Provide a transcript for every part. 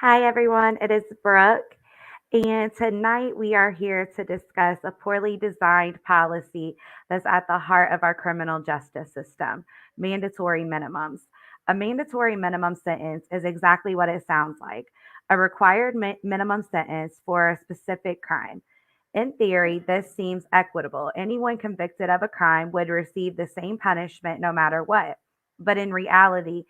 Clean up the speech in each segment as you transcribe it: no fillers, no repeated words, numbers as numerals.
Hi, everyone. It is Brooke, and tonight we are here to discuss a poorly designed policy that's at the heart of our criminal justice system: mandatory minimums. A mandatory minimum sentence is exactly what it sounds like: a required minimum sentence for a specific crime. In theory, this seems equitable. Anyone convicted of a crime would receive the same punishment no matter what. But in reality,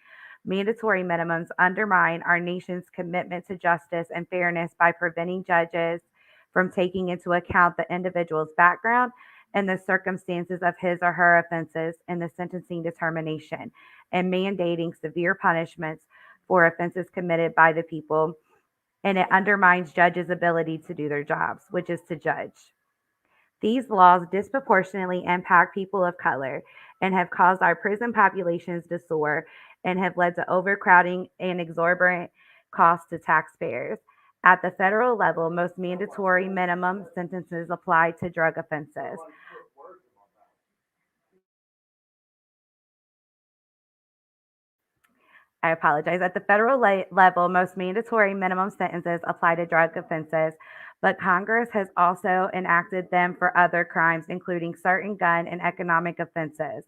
mandatory minimums undermine our nation's commitment to justice and fairness by preventing judges from taking into account the individual's background and the circumstances of his or her offenses in the sentencing determination, and mandating severe punishments for offenses committed by the people. And it undermines judges' ability to do their jobs, which is to judge. These laws disproportionately impact people of color and have caused our prison populations to soar and have led to overcrowding and exorbitant costs to taxpayers. At the federal level, most mandatory minimum sentences apply to drug offenses. I apologize. At the federal level, most mandatory minimum sentences apply to drug offenses, but Congress has also enacted them for other crimes, including certain gun and economic offenses.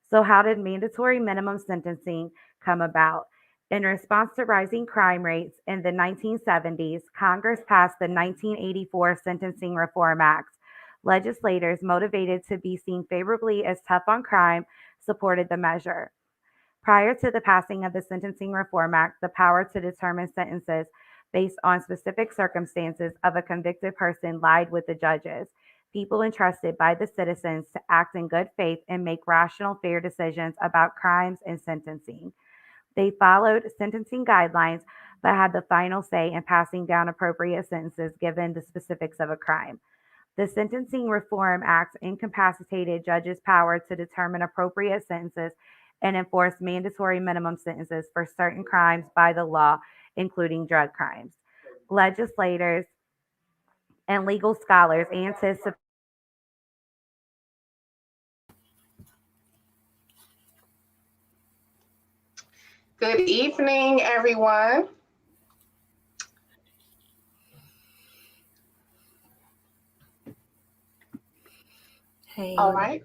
So, how did mandatory minimum sentencing come about? In response to rising crime rates in the 1970s, Congress passed the 1984 Sentencing Reform Act. Legislators, motivated to be seen favorably as tough on crime, supported the measure. Prior to the passing of the Sentencing Reform Act, the power to determine sentences based on specific circumstances of a convicted person lied with the judges, people entrusted by the citizens to act in good faith and make rational, fair decisions about crimes and sentencing. They followed sentencing guidelines but had the final say in passing down appropriate sentences given the specifics of a crime. The Sentencing Reform Act incapacitated judges' power to determine appropriate sentences and enforce mandatory minimum sentences for certain crimes by the law, including drug crimes. Legislators and legal scholars anticipate. Good evening, everyone. All Hey, right.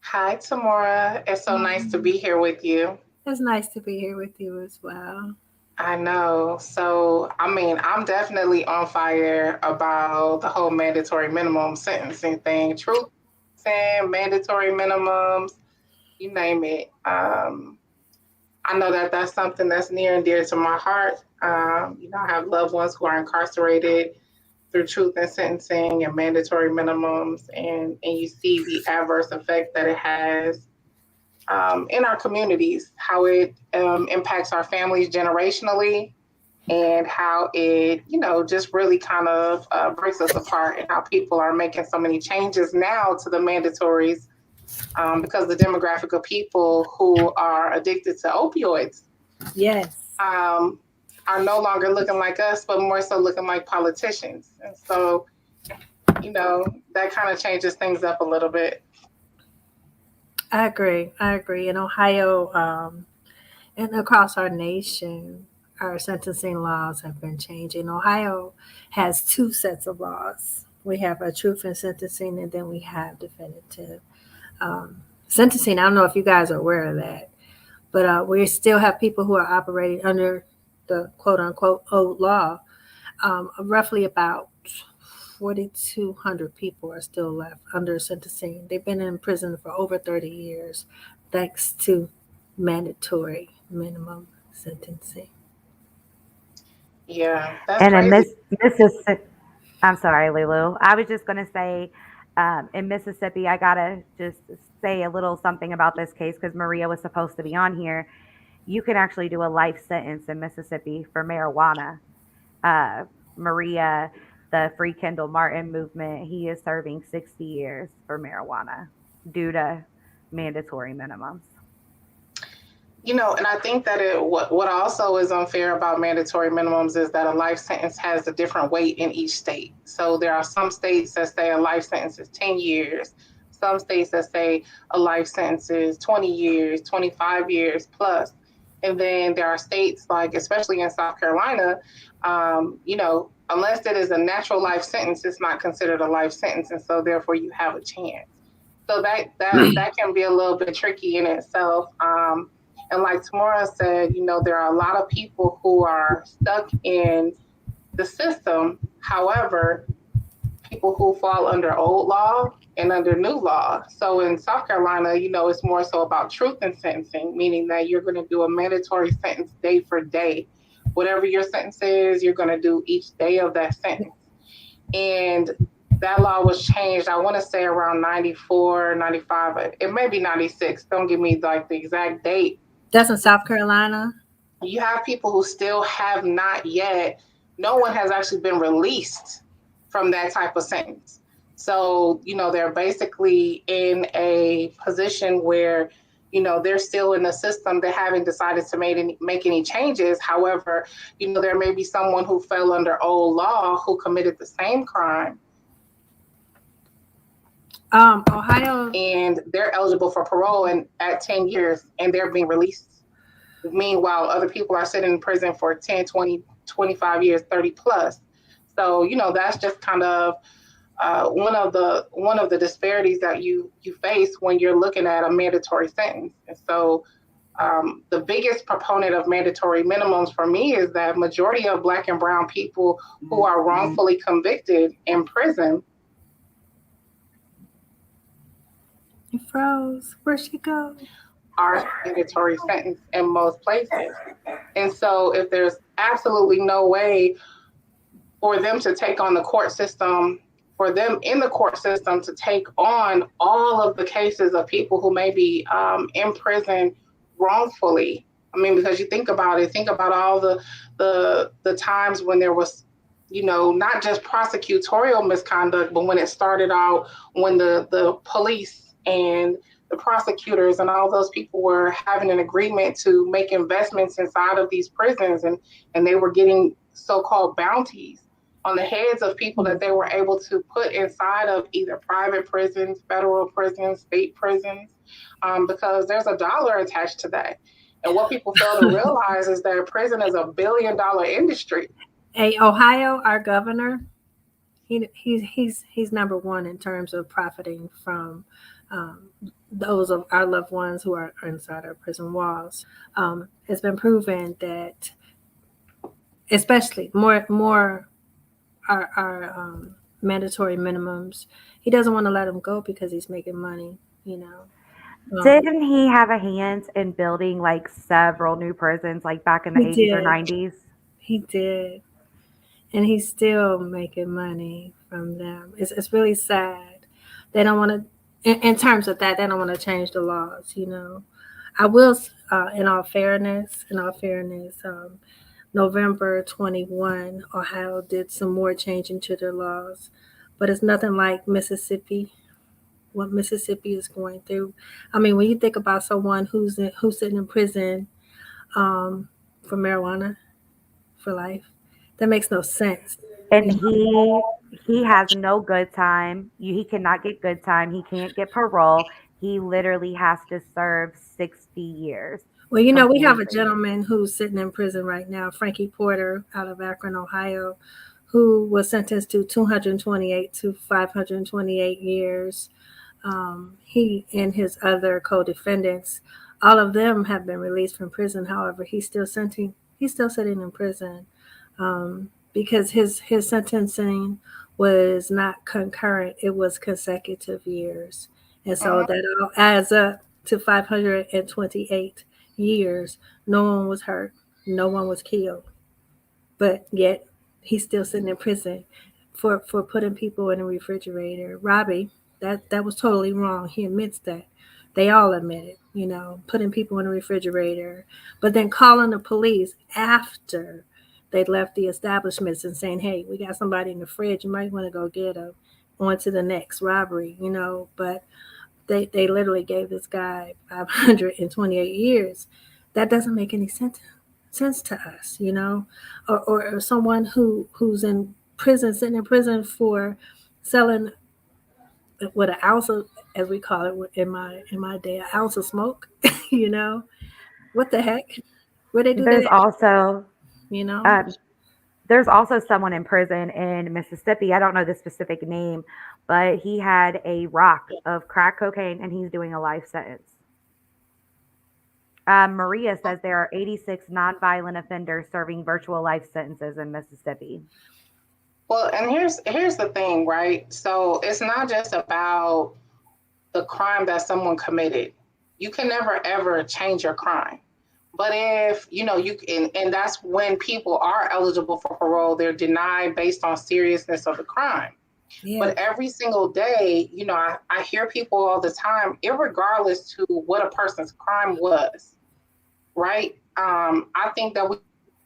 Hi, Tamora. It's so nice to be here with you. it's nice to be here with you as well. I know. I'm definitely on fire about the whole mandatory minimum sentencing thing. Truth and mandatory minimums, you name it. I know that that's something that's near and dear to my heart. I have loved ones who are incarcerated through truth and sentencing and mandatory minimums, and you see the adverse effect that it has in our communities, how it impacts our families generationally, and how it, just really kind of breaks us apart, and how people are making so many changes now to the mandatories because the demographic of people who are addicted to opioids Yes, um, are no longer looking like us, but more so looking like politicians. And so, that kind of changes things up a little bit. I agree. I agree. In Ohio, and across our nation, our sentencing laws have been changing. Ohio has two sets of laws. We have a truth in sentencing, and then we have definitive sentencing. I don't know if you guys are aware of that, but we still have people who are operating under the quote unquote old law. Roughly about 4,200 people are still left under sentencing. They've been in prison for over 30 years thanks to mandatory minimum sentencing. Yeah, that's And in crazy. Mississippi, I'm sorry, Lulu. I was just going to say, in Mississippi, I got to just say a little something about this case because Maria was supposed to be on here. You can actually do a life sentence in Mississippi for marijuana. uh, Maria, the Free Kendall Martin movement, he is serving 60 years for marijuana due to mandatory minimums. And I think that what also is unfair about mandatory minimums is that a life sentence has a different weight in each state. So there are some states that say a life sentence is 10 years, some states that say a life sentence is 20 years, 25 years plus. And then there are states like, especially in South Carolina, unless it is a natural life sentence, it's not considered a life sentence. And so therefore you have a chance. So that can be a little bit tricky in itself. And like Tamara said, there are a lot of people who are stuck in the system. However, people who fall under old law and under new law. So in South Carolina, it's more so about truth in sentencing, meaning that you're going to do a mandatory sentence day for day. Whatever your sentence is, you're going to do each day of that sentence. And that law was changed, I want to say around 94, 95. It may be 96. Don't give me like the exact date. That's in South Carolina. You have people who still have not yet, no one has actually been released from that type of sentence. So, they're basically in a position where, they're still in the system. They haven't decided to make any changes. However, there may be someone who fell under old law who committed the same crime. Ohio. And they're eligible for parole and at 10 years and they're being released. Meanwhile, other people are sitting in prison for 10, 20, 25 years, 30 plus. So, that's just kind of one of the disparities that you face when you're looking at a mandatory sentence. And so the biggest proponent of mandatory minimums for me is that majority of Black and brown people who are wrongfully convicted in prison. You froze. Where'd she go? Are mandatory sentence in most places. And so if there's absolutely no way for them to take on the court system, for them in the court system to take on all of the cases of people who may be in prison wrongfully. I mean, because you think about all the times when there was, not just prosecutorial misconduct, but when it started out, when the police and the prosecutors and all those people were having an agreement to make investments inside of these prisons, and they were getting so-called bounties on the heads of people that they were able to put inside of either private prisons, federal prisons, state prisons, because there's a dollar attached to that. And what people fail to realize is that prison is $1 billion industry. Hey, Ohio, our governor, he's number one in terms of profiting from those of our loved ones who are inside our prison walls. It's been proven that, especially more our mandatory minimums, he doesn't want to let them go because he's making money. Didn't he have a hand in building like several new prisons, like back in the 80s or 90s? He did, and he's still making money from them. It's really sad. They don't want to. In terms of that, they don't want to change the laws, I will, in all fairness, November 21, Ohio did some more changing to their laws, but it's nothing like Mississippi, what Mississippi is going through. I mean, when you think about someone who's sitting in prison for marijuana for life, that makes no sense. And he has no good time. He cannot get good time. He can't get parole. He literally has to serve 60 years. Well, we have a gentleman who's sitting in prison right now, Frankie Porter, out of Akron, Ohio, who was sentenced to 228 to 528 years. He and his other co-defendants, all of them have been released from prison. However, he's still sitting in prison because his sentencing was not concurrent; it was consecutive years, and so that all adds up to 528 years. No one was hurt, no one was killed, but yet he's still sitting in prison for putting people in a refrigerator. Robbie, that was totally wrong. He admits that. They all admit it, putting people in a refrigerator, but then calling the police after they left the establishments and saying, hey, we got somebody in the fridge, you might want to go get them. On to the next robbery, but they literally gave this guy 528 years. That doesn't make any sense to us, or someone who's in prison, sitting in prison for selling what an ounce of, as we call it in my day, an ounce of smoke. What the heck? Where they do There's that, also you know? um, there's also someone in prison in Mississippi. I don't know the specific name, but he had a rock of crack cocaine and he's doing a life sentence. Maria says there are 86 nonviolent offenders serving virtual life sentences in Mississippi. Well, and here's the thing, right? So it's not just about the crime that someone committed. You can never ever change your crime. But if you and that's when people are eligible for parole, they're denied based on seriousness of the crime. Yeah. But every single day, I hear people all the time, irregardless to what a person's crime was, right? I think that we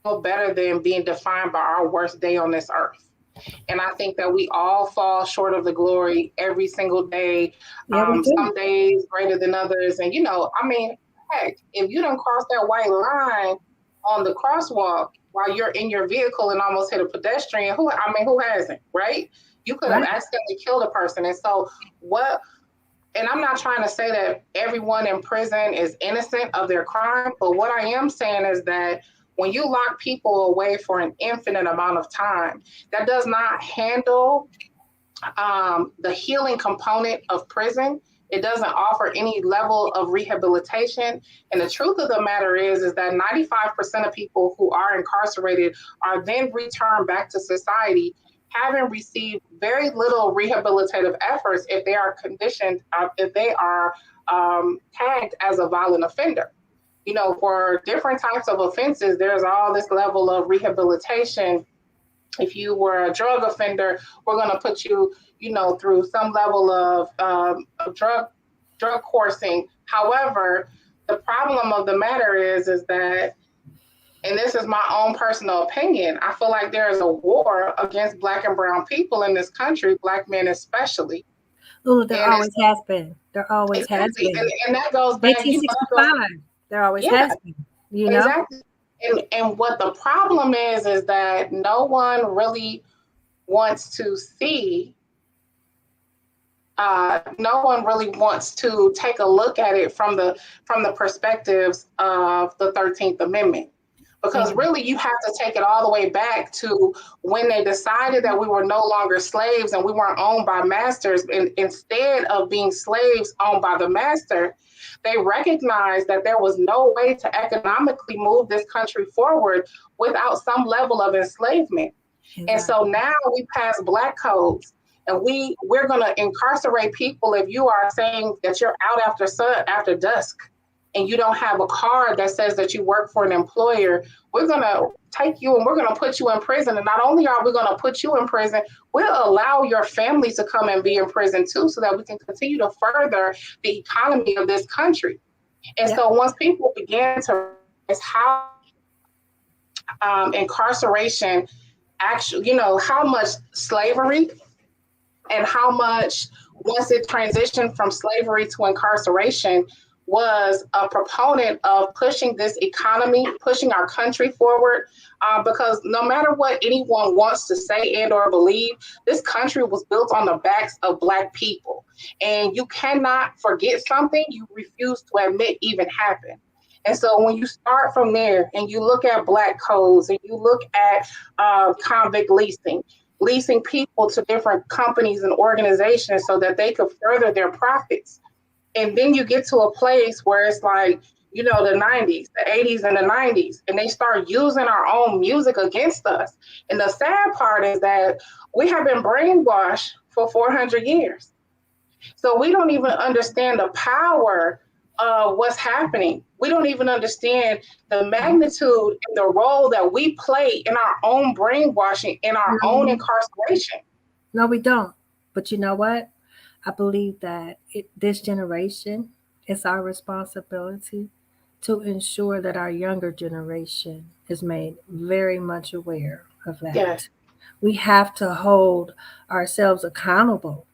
know better than being defined by our worst day on this earth. And I think that we all fall short of the glory every single day. Yeah, we do. Some days greater than others. And, heck, if you don't cross that white line on the crosswalk while you're in your vehicle and almost hit a pedestrian, who hasn't, right? You could have accidentally killed a person. And so and I'm not trying to say that everyone in prison is innocent of their crime, but what I am saying is that when you lock people away for an infinite amount of time, that does not handle the healing component of prison. It doesn't offer any level of rehabilitation. And the truth of the matter is that 95% of people who are incarcerated are then returned back to society, having received very little rehabilitative efforts if they are conditioned, if they are tagged as a violent offender. For different types of offenses, there's all this level of rehabilitation. If you were a drug offender, we're going to put you, through some level of drug coursing. However, the problem of the matter is that, and this is my own personal opinion, I feel like there is a war against Black and brown people in this country, Black men especially. Oh, there always has been. There always has been. And that goes back 1865. There always has been. Exactly. And what the problem is that no one really wants to see. No one really wants to take a look at it from the perspectives of the 13th Amendment. Because really, you have to take it all the way back to when they decided that we were no longer slaves and we weren't owned by masters. And instead of being slaves owned by the master, they recognized that there was no way to economically move this country forward without some level of enslavement. Exactly. And so now we pass Black codes, and we're going to incarcerate people if you are saying that you're out after dusk and you don't have a card that says that you work for an employer. We're going to take you and we're going to put you in prison. And not only are we going to put you in prison, we'll allow your family to come and be in prison too, so that we can continue to further the economy of this country. And so once people began to realize how incarceration actually, how much slavery and how much, once it transitioned from slavery to incarceration, was a proponent of pushing this economy, pushing our country forward, because no matter what anyone wants to say and or believe, this country was built on the backs of Black people. And you cannot forget something you refuse to admit even happened. And so when you start from there and you look at Black codes and you look at convict leasing people to different companies and organizations so that they could further their profits. And then you get to a place where it's like, the 90s, the 80s and the 90s, and they start using our own music against us. And the sad part is that we have been brainwashed for 400 years. So we don't even understand the power of what's happening. We don't even understand the magnitude and the role that we play in our own brainwashing, in our own incarceration. No, we don't. But you know what? I believe that this generation, it's our responsibility to ensure that our younger generation is made very much aware of that. Yes. We have to hold ourselves accountable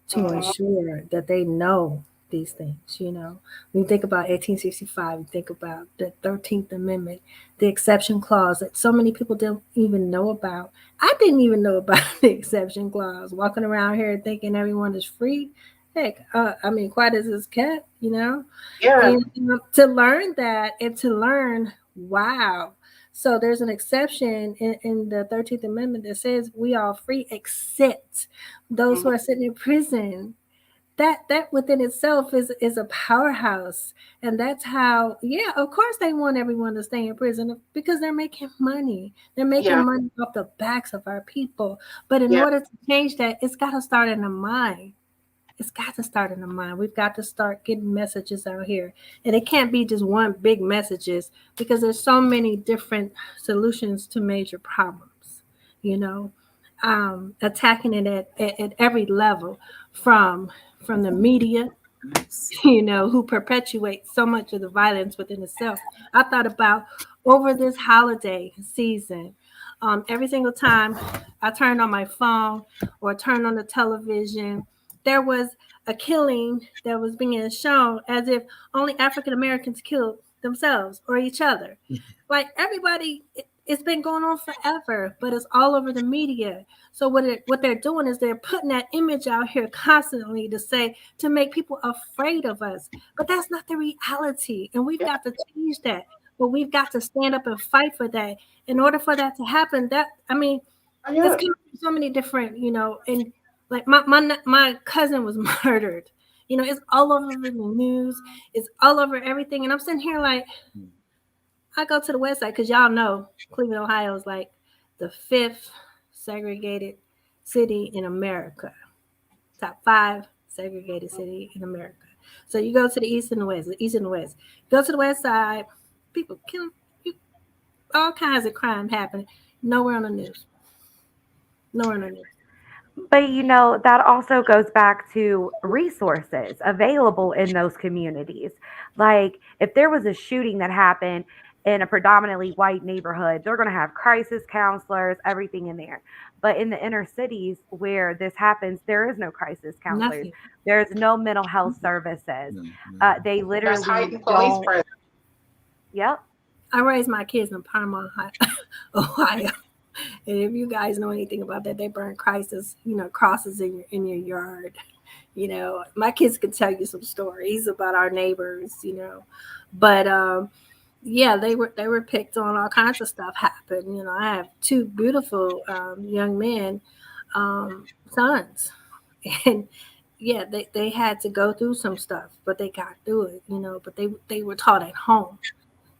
to ensure that they know these things. When you think about 1865, you think about the 13th Amendment, the exception clause that so many people don't even know about. I didn't even know about the exception clause, walking around here thinking everyone is free. Heck, quiet as it's kept, Yeah. And to learn that and to learn Wow. So there's an exception in the 13th Amendment that says we are free except those who are sitting in prison. That within itself is a powerhouse. And that's how, yeah, of course they want everyone to stay in prison because they're making money. They're making Yeah. money off the backs of our people. But in Yeah. order to change that, it's got to start in the mind. It's got to start in the mind. We've got to start getting messages out here. And it can't be just one big messages because there's so many different solutions to major problems, you know, attacking it at every level from the media, you know, who perpetuate so much of the violence within itself. I thought about over this holiday season, every single time I turned on my phone or turned on the television, there was a killing that was being shown as if only African Americans killed themselves or each other. Like everybody, it's been going on forever, but it's all over the media. So what they're doing is they're putting that image out here constantly to make people afraid of us. But that's not the reality, and we've got to change that. But we've got to stand up and fight for that. In order for that to happen, it's coming from so many different, you know, and like my cousin was murdered. You know, it's all over the news. It's all over everything. And I'm sitting here like, I go to the website because y'all know Cleveland, Ohio is like the 5th segregated city in America. Top 5 segregated city in America. So you go to the east and the west, Go to the west side, people killing, all kinds of crime happening. Nowhere on the news. But you know, that also goes back to resources available in those communities. Like, if there was a shooting that happened in a predominantly white neighborhood, they're going to have crisis counselors, everything in there. But in the inner cities where this happens, there is no crisis counselors. Nothing. There's no mental health services. They That's literally heightened police don't. presence. Yep. I raised my kids in Panama, Ohio. And if you guys know anything about that, they burn crosses in your yard. You know, my kids could tell you some stories about our neighbors, you know. But yeah, they were picked on. All kinds of stuff happened. You know, I have 2 beautiful young men, sons, and yeah, they had to go through some stuff, but they got through it. You know, but they were taught at home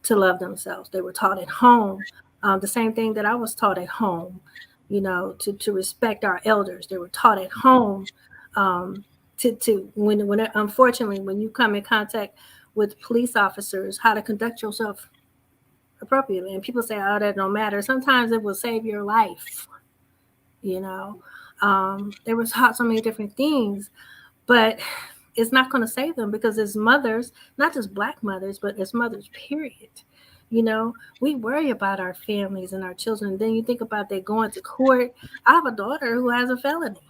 to love themselves. They were taught at home the same thing that I was taught at home, you know, to respect our elders. They were taught at home to when unfortunately when you come in contact with police officers, how to conduct yourself appropriately. And people say, "Oh, that don't matter." Sometimes it will save your life. You know, they were taught so many different things, but it's not going to save them because as mothers, not just Black mothers, but as mothers, period. You know, we worry about our families and our children. Then you think about they going to court. I have a daughter who has a felony.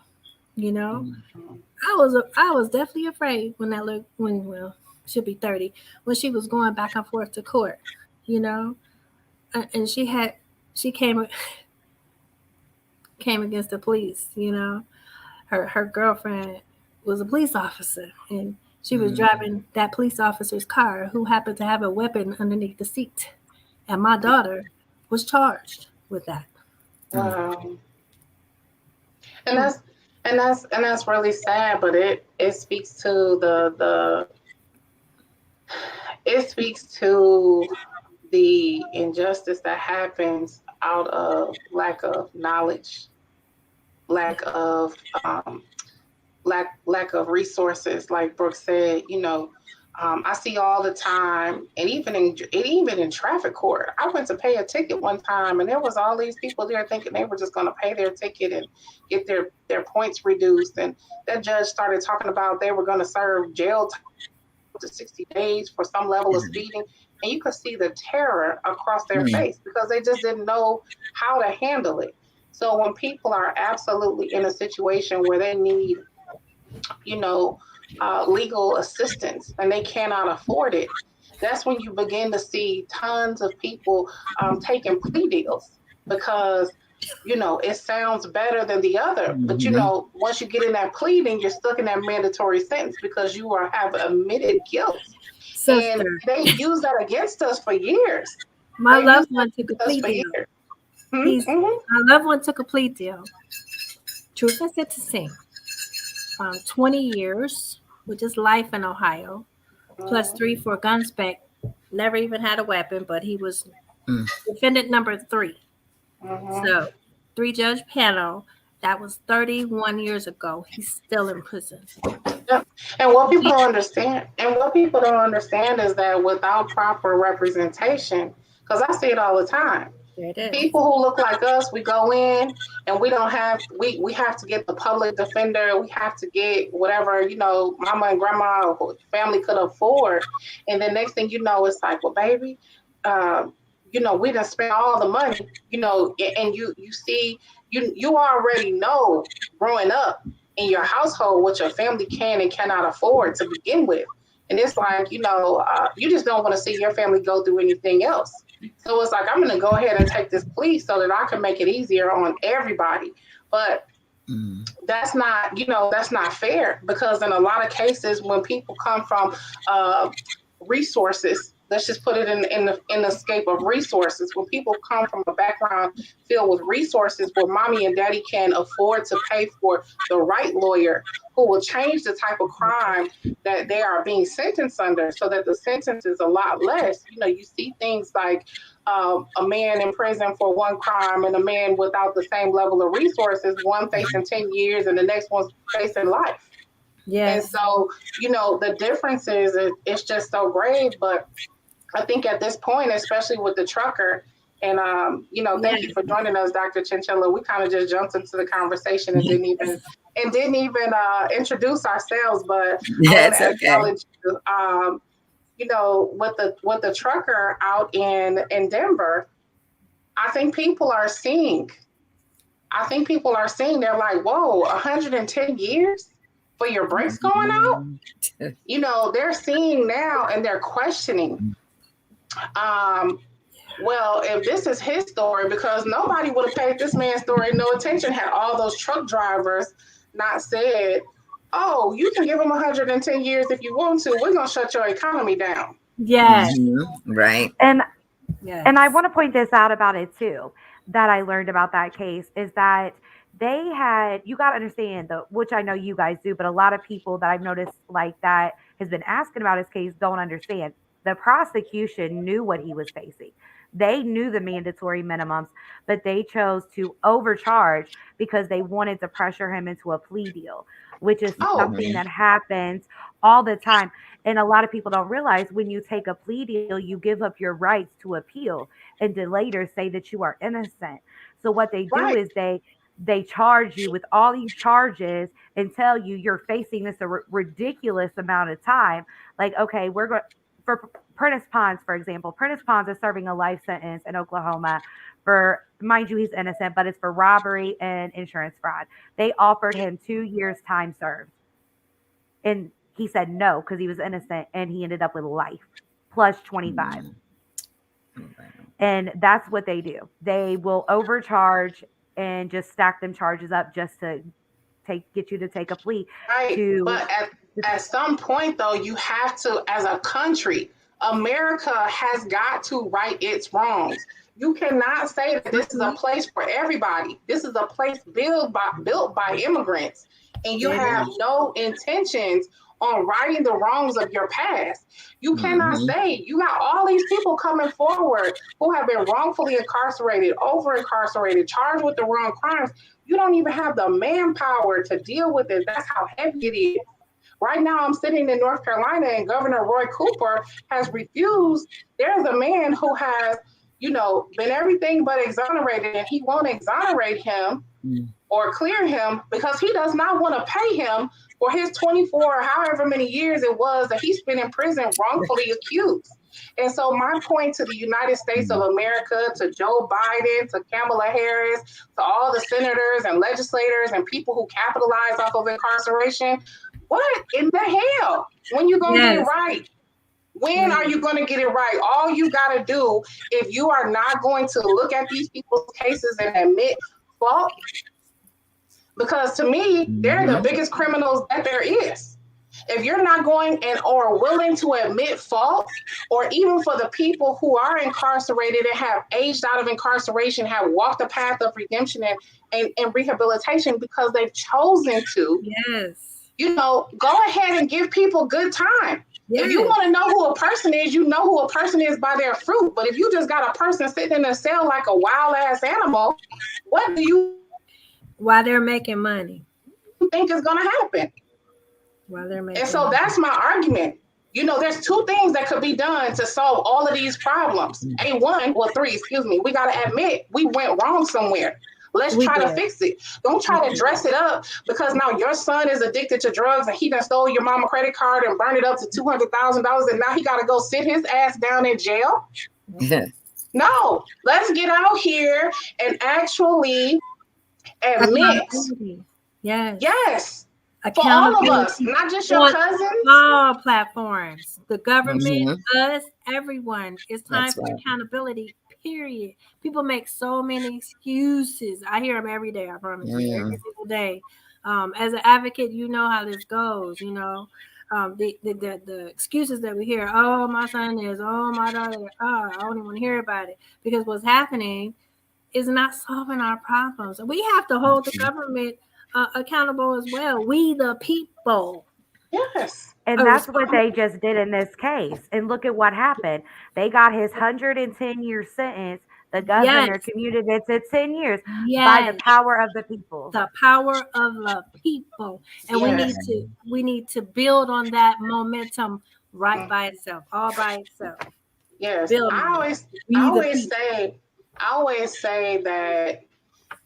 You know, I was definitely afraid when she'll be 30 when she was going back and forth to court. You know, and she came against the police. You know, her girlfriend was a police officer and she was driving that police officer's car who happened to have a weapon underneath the seat. And my daughter was charged with that. Wow. And that's really sad, but it speaks to it speaks to the injustice that happens out of lack of knowledge, lack of lack of resources. Like Brooke said, you know, I see all the time, and even in traffic court. I went to pay a ticket one time, and there was all these people there thinking they were just going to pay their ticket and get their points reduced. And that judge started talking about they were going to serve jail time up to 60 days for some level of speeding, and you could see the terror across their face because they just didn't know how to handle it. So when people are absolutely in a situation where they need, you know, legal assistance and they cannot afford it, that's when you begin to see tons of people taking plea deals because, you know, it sounds better than the other. But, you know, once you get in that pleading, you're stuck in that mandatory sentence because you have admitted guilt. Sister. And they use that against us for years. My They loved used one took a to us plea for deal. years. He's Mm-hmm. My loved one took a plea deal. Truth and sentencing. 20 years, which is life in Ohio, plus 3 for gun spec. Never even had a weapon, but he was defendant number 3. Mm-hmm. So 3-judge panel. That was 31 years ago. He's still in prison. Yep. And what people don't understand is that without proper representation, because I see it all the time. There it is. People who look like us, we go in and we have to get the public defender, we have to get whatever, mama and grandma or family could afford. And then next thing you know, it's like, well, baby, we done spent all the money, and you see, you already know growing up in your household what your family can and cannot afford to begin with. And it's like, you just don't want to see your family go through anything else. So it's like, I'm going to go ahead and take this plea so that I can make it easier on everybody. But that's not fair, because in a lot of cases, when people come from resources, let's just put it in the scape of resources. When people come from a background filled with resources, where mommy and daddy can afford to pay for the right lawyer who will change the type of crime that they are being sentenced under, so that the sentence is a lot less. You see things like a man in prison for one crime and a man without the same level of resources, one facing 10 years and the next one's facing life. Yes. And so, the difference is it's just so grave. But I think at this point, especially with the trucker, and thank you for joining us, Dr. Chinchilla. We kind of just jumped into the conversation and didn't even introduce ourselves. But That's I okay. acknowledge with the trucker out in Denver, I think people are seeing. They're like, whoa, 110 years for your brakes going out. They're seeing now and they're questioning. Well, if this is his story, because nobody would have paid this man's story no attention had all those truck drivers not said, oh, you can give him 110 years if you want to. We're going to shut your economy down. Yes. Right. And I want to point this out about it too, that I learned about that case, is that you got to understand, which I know you guys do, but a lot of people that I've noticed like that has been asking about his case don't understand. The prosecution knew what he was facing. They knew the mandatory minimums, but they chose to overcharge because they wanted to pressure him into a plea deal, which is something that happens all the time. And a lot of people don't realize, when you take a plea deal, you give up your rights to appeal and to later say that you are innocent. So what they do is they charge you with all these charges and tell you you're facing this ridiculous amount of time. Like, okay, we're going for Prentice Pons, for example. Prentice Pons is serving a life sentence in Oklahoma for, mind you, he's innocent, but it's for robbery and insurance fraud. They offered him 2 years time served. And he said no because he was innocent, and he ended up with life plus 25. And that's what they do. They will overcharge and just stack them charges up just to get you to take a plea. Right. But at some point, though, you have to, as a country, America has got to right its wrongs. You cannot say that this is a place for everybody. This is a place built by immigrants, and you have no intentions on righting the wrongs of your past. You cannot say, you got all these people coming forward who have been wrongfully incarcerated, over incarcerated, charged with the wrong crimes. You don't even have the manpower to deal with it. That's how heavy it is. Right now, I'm sitting in North Carolina, and Governor Roy Cooper has refused. There's a man who has, been everything but exonerated, and he won't exonerate him or clear him because he does not want to pay him for his 24 or however many years it was that he spent in prison wrongfully accused. And so my point to the United States of America, to Joe Biden, to Kamala Harris, to all the senators and legislators and people who capitalize off of incarceration, what in the hell? When you going to get it right? When are you going to get it right? All you got to do, if you are not going to look at these people's cases and admit fault, because to me, they're the biggest criminals that there is. If you're not going and or willing to admit fault, or even for the people who are incarcerated and have aged out of incarceration, have walked the path of redemption and rehabilitation because they've chosen to, Yes. Go ahead and give people good time. If you want to know who a person is, you know who a person is by their fruit. But if you just got a person sitting in a cell like a wild ass animal, what do you While they're making money. think is going to happen? While they're making And so money. that's my argument. There's two things that could be done to solve all of these problems. Three, excuse me. We got to admit we went wrong somewhere. Let's try to fix it. Don't try to dress it up because now your son is addicted to drugs and he done stole your mama credit card and burned it up to $200,000 and now he got to go sit his ass down in jail. No, let's get out here and actually admit. Yes. For all of us, not just your cousins. All platforms, the government, us, everyone. It's time for accountability, period. People make so many excuses. I hear them every day, I promise you, every single day. As an advocate, you know how this goes, the excuses that we hear, oh, my son is, oh, my daughter, I don't even want to hear about it. Because what's happening is not solving our problems. We have to hold the government accountable as well. We the people. Yes. And that's what they just did in this case. And look at what happened. They got his 110-year sentence. The governor commuted it to 10 years by the power of the people. The power of the people. And we need to build on that momentum right by itself, all by itself. Yes. I always say that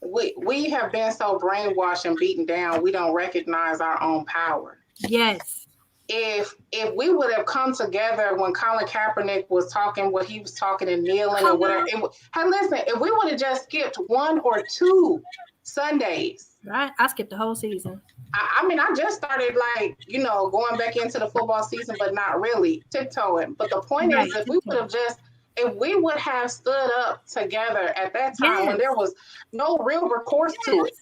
we have been so brainwashed and beaten down, we don't recognize our own power. Yes. If we would have come together when Colin Kaepernick was talking what he was talking and kneeling and whatever, if we would have just skipped 1 or 2 Sundays. Right. I skipped the whole season. I just started going back into the football season, but not really tiptoeing. But the point is, if we would have stood up together at that time when there was no real recourse to it,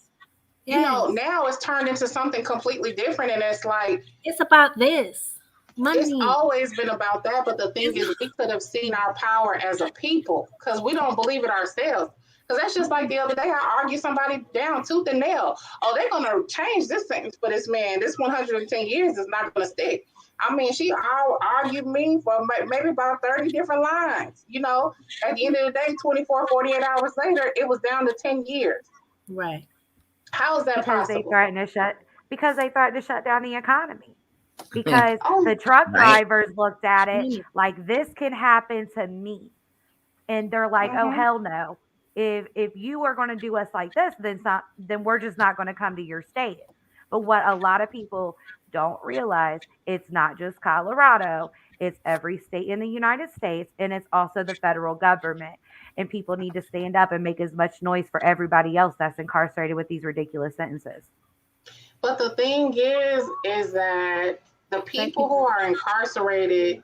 now it's turned into something completely different. And it's like, it's about this. Money. It's always been about that. But the thing is, we could have seen our power as a people because we don't believe it ourselves. Because that's just like the other day, I argued somebody down tooth and nail. Oh, they're going to change this sentence for this man. This 110 years is not going to stick. She argued me for maybe about 30 different lines. At the end of the day, 24, 48 hours later, it was down to 10 years. Right. How is that possible? Because they threatened to shut down the economy. Because the truck drivers looked at it like, this can happen to me. And they're like, oh, hell no. If you are going to do us like this, then we're just not going to come to your state. But what a lot of people don't realize, it's not just Colorado, it's every state in the United States, and it's also the federal government. And people need to stand up and make as much noise for everybody else that's incarcerated with these ridiculous sentences. But the thing is that the people who are incarcerated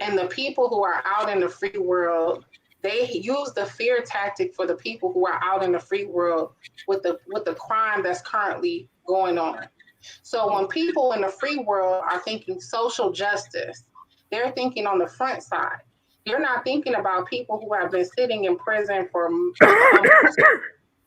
and the people who are out in the free world, they use the fear tactic for the people who are out in the free world with the crime that's currently going on. So when people in the free world are thinking social justice, they're thinking on the front side. They're not thinking about people who have been sitting in prison for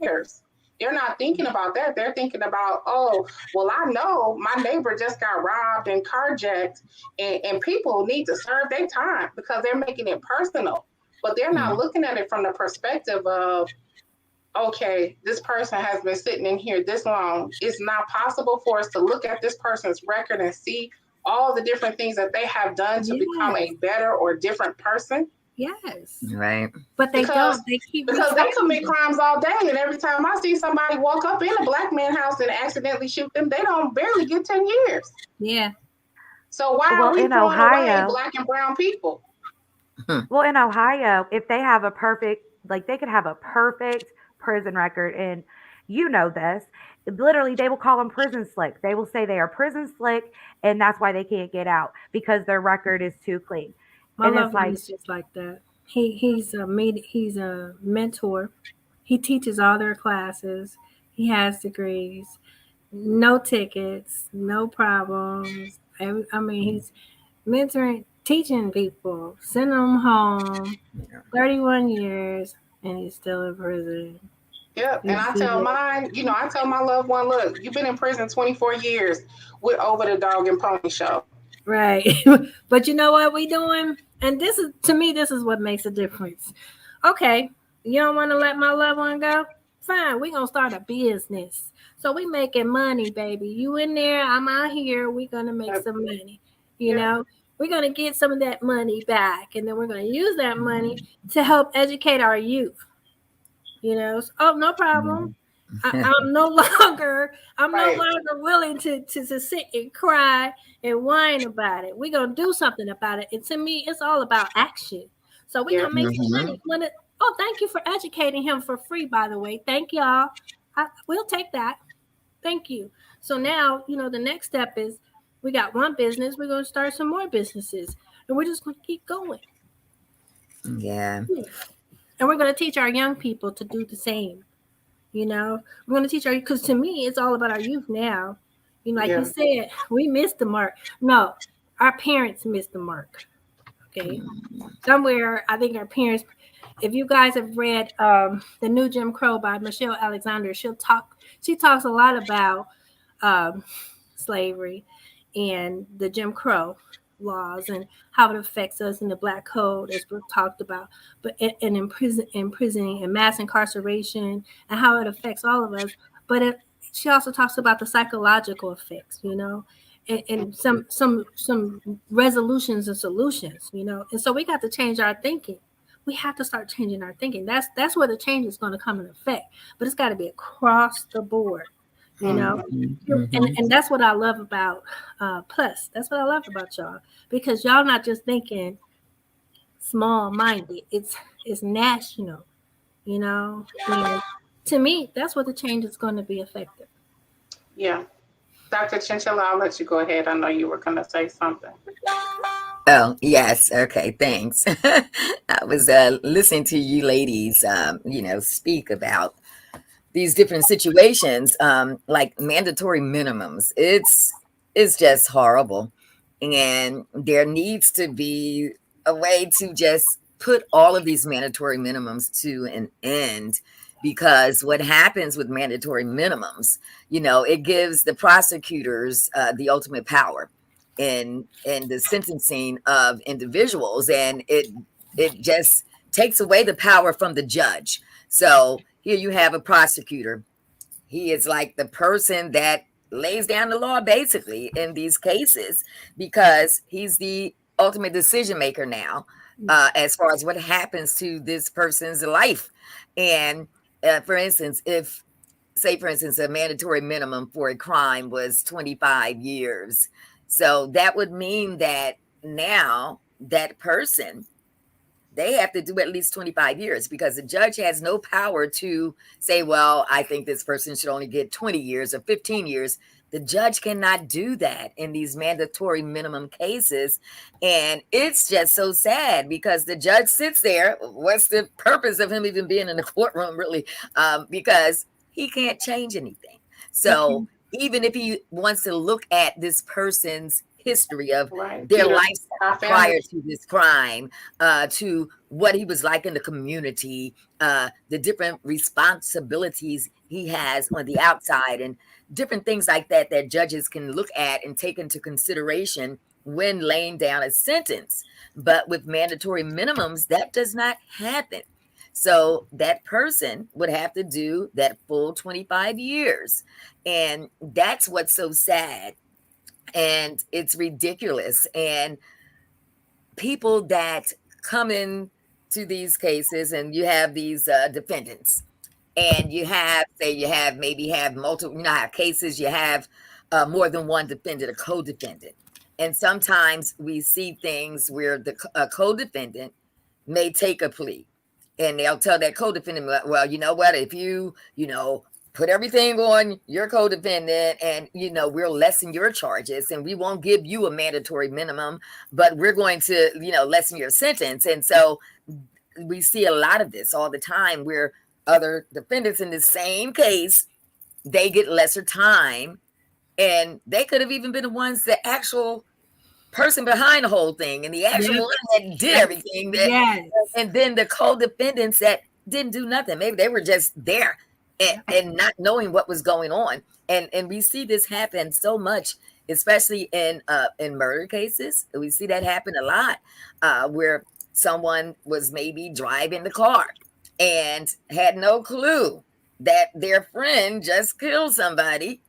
years. They're not thinking about that. They're thinking about, oh, well, I know my neighbor just got robbed and carjacked, and people need to serve their time because they're making it personal. But they're not looking at it from the perspective of, okay, this person has been sitting in here this long. It's not possible for us to look at this person's record and see all the different things that they have done to become a better or different person. Yes. Right. But they don't. They keep because they commit crimes all day, and every time I see somebody walk up in a black man's house and accidentally shoot them, they don't barely get 10 years. Yeah. So why are we throwing away black and brown people? Well, in Ohio, if they have they could have a perfect prison record, and you know this, literally they will call them prison slick. They will say they are prison slick, and that's why they can't get out because their record is too clean. My husband is just like that. He's a mentor. He teaches all their classes. He has degrees, No tickets, no problems. I mean, he's mentoring, teaching people, sending them home. 31 years, and he's still in prison. Yep. And He's I tell still mine, I tell my loved one, look, you've been in prison 24 years with Over the Dog and Pony Show. right. But you know what we doing? And this is, to me, this is what makes a difference. Okay, you don't want to let my loved one go? Fine, we gonna start a business. So we making money, baby. You in there, I'm out here. We gonna make some money. You Yeah. know, we're gonna get some of that money back, and then we're gonna use that money to help educate our youth. You know, so, oh, no problem. I'm no longer Right. willing to sit and cry and whine about it. We're gonna do something about it. And to me, it's all about action. So we're Yeah. gonna make some money. Oh, thank you for educating him for free, by the way. Thank y'all. We'll take that. Thank you. So now, the next step is we got one business, we're gonna start some more businesses. And we're just gonna keep going. Yeah. And we're gonna teach our young people to do the same. We're going to teach our, because to me, it's all about our youth now. Like Yeah. you said, we missed the mark. No, our parents missed the mark. Okay. Somewhere, I think our parents, if you guys have read The New Jim Crow by Michelle Alexander, she talks a lot about slavery and the Jim Crow laws and how it affects us in the Black Code, as we talked about, but and imprisoning and mass incarceration and how it affects all of us. But she also talks about the psychological effects, and some resolutions and solutions, and so we got to change our thinking. We have to start changing our thinking. That's where the change is going to come in effect. But it's got to be across the board. And that's what I love about Plus. That's what I love about y'all, because y'all not just thinking small minded. It's national, And to me, that's what the change is going to be effective. Yeah. Dr. Chinchilla, I'll let you go ahead. I know you were going to say something. Oh, yes. Okay. Thanks. I was listening to you ladies, speak about these different situations, like mandatory minimums. It's just horrible. And there needs to be a way to just put all of these mandatory minimums to an end, because what happens with mandatory minimums, it gives the prosecutors the ultimate power in the sentencing of individuals, and it just takes away the power from the judge. So here you have a prosecutor. He is like the person that lays down the law basically in these cases, because he's the ultimate decision maker now, as far as what happens to this person's life. And for instance, if, say, for instance, a mandatory minimum for a crime was 25 years. So that would mean that now that person, they have to do at least 25 years, because the judge has no power to say, well, I think this person should only get 20 years or 15 years. The judge cannot do that in these mandatory minimum cases. And it's just so sad, because the judge sits there. What's the purpose of him even being in the courtroom, really? Because he can't change anything. So even if he wants to look at this person's history of their life prior to this crime, to what he was like in the community, the different responsibilities he has on the outside, and different things like that that judges can look at and take into consideration when laying down a sentence. But with mandatory minimums, that does not happen. So that person would have to do that full 25 years. And that's what's so sad. And it's ridiculous. And people that come in to these cases, and you have these defendants, and you have multiple, have cases, you have more than one defendant, a co-defendant. And sometimes we see things where the co-defendant may take a plea, and they'll tell that co-defendant, well, you know what, if you put everything on your co-defendant, and we'll lessen your charges, and we won't give you a mandatory minimum, but we're going to lessen your sentence. And so we see a lot of this all the time, where other defendants in the same case they get lesser time, and they could have even been the ones, the actual person behind the whole thing, and the actual Yep. one that did everything. Yes. And then the co-defendants that didn't do nothing. Maybe they were just there and not knowing what was going on. And we see this happen so much, especially in murder cases. We see that happen a lot, where someone was maybe driving the car and had no clue that their friend just killed somebody.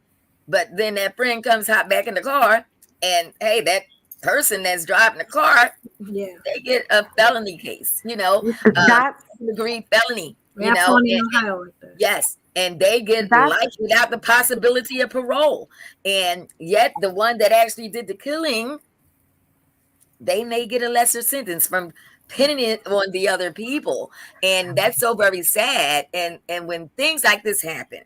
But then that friend comes hop back in the car, and hey, that person that's driving the car, Yeah. they get a felony case, That's degree felony, We have one in Ohio with this. yes, and they get That's- life without the possibility of parole. And yet the one that actually did the killing, they may get a lesser sentence from pinning it on the other people. And that's so very sad. And when things like this happen,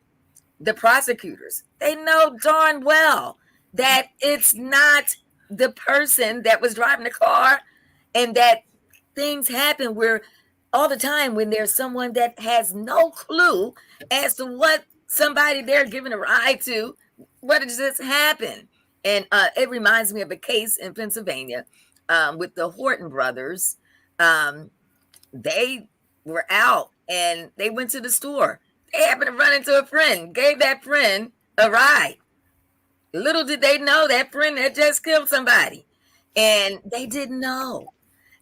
the prosecutors, they know darn well that it's not the person that was driving the car, and that things happen where all the time when there's someone that has no clue as to what somebody they're giving a ride to, what just happened. And it reminds me of a case in Pennsylvania with the Horton brothers. They were out and they went to the store. They happened to run into a friend, gave that friend a ride. Little did they know that friend had just killed somebody, and they didn't know.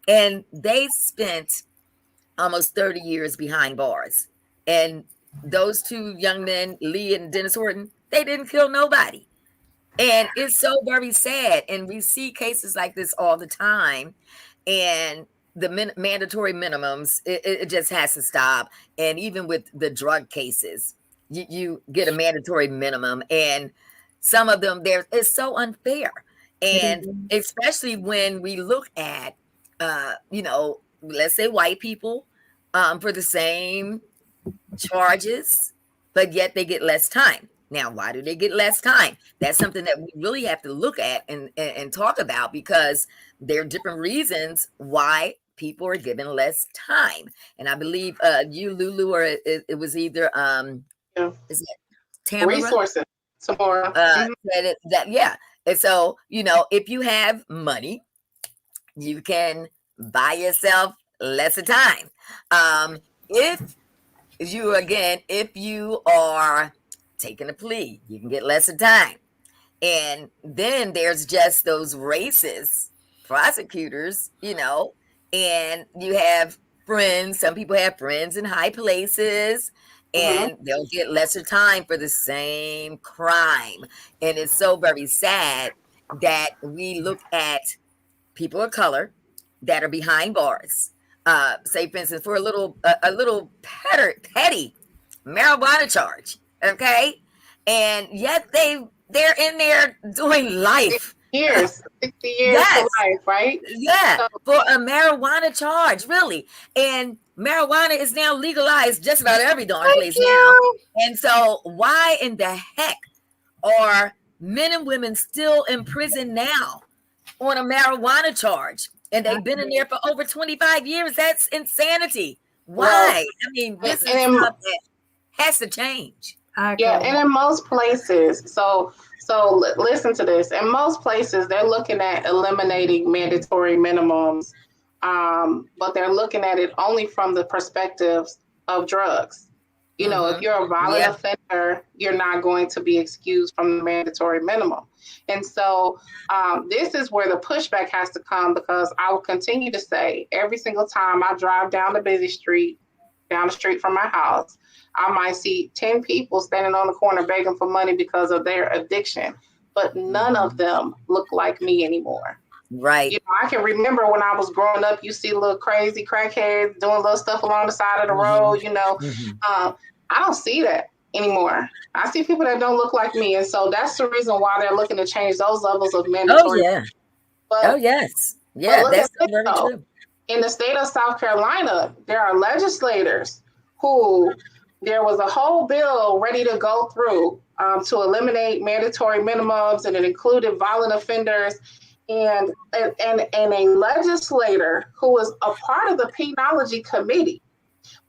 And they spent almost 30 years behind bars. And those two young men, Lee and Dennis Horton, they didn't kill nobody. And it's so very sad. And we see cases like this all the time. And the mandatory minimums, it just has to stop. And even with the drug cases, you get a mandatory minimum. And some of them, it's so unfair. And especially when we look at, let's say white people for the same charges, but yet they get less time. Now, why do they get less time? That's something that we really have to look at and talk about, because there are different reasons why people are given less time. And I believe you, Lulu, or it was either is it Tamara? Resources. Tomorrow. Yeah. And so, if you have money, you can buy yourself lesser time. If you are taking a plea, you can get lesser time. And then there's just those racist prosecutors, and you have friends. Some people have friends in high places, and they'll get lesser time for the same crime. And it's so very sad that we look at people of color that are behind bars. Say, for instance, for a little petty marijuana charge, okay? And yet they're in there doing life. 60 years of life, right? Yeah, for a marijuana charge, really. And marijuana is now legalized just about every darn place now. And so why in the heck are men and women still in prison now on a marijuana charge? And they've been in there for over 25 years. That's insanity. Why? This is something that has to change. Yeah, and in most places, so listen to this. In most places, they're looking at eliminating mandatory minimums, but they're looking at it only from the perspectives of drugs. If you're a violent offender, you're not going to be excused from the mandatory minimum. And so this is where the pushback has to come, because I will continue to say every single time I drive down the busy street, down the street from my house, I might see 10 people standing on the corner begging for money because of their addiction, but none of them look like me anymore. Right. I can remember when I was growing up, you see little crazy crackheads doing little stuff along the side of the road, I don't see that anymore. I see people that don't look like me. And so that's the reason why they're looking to change those levels of mandatory. Oh, yeah. But, yes. Yeah, that's very true. In the state of South Carolina, there are legislators who there was a whole bill ready to go through to eliminate mandatory minimums, and it included violent offenders. And a legislator who was a part of the penology committee,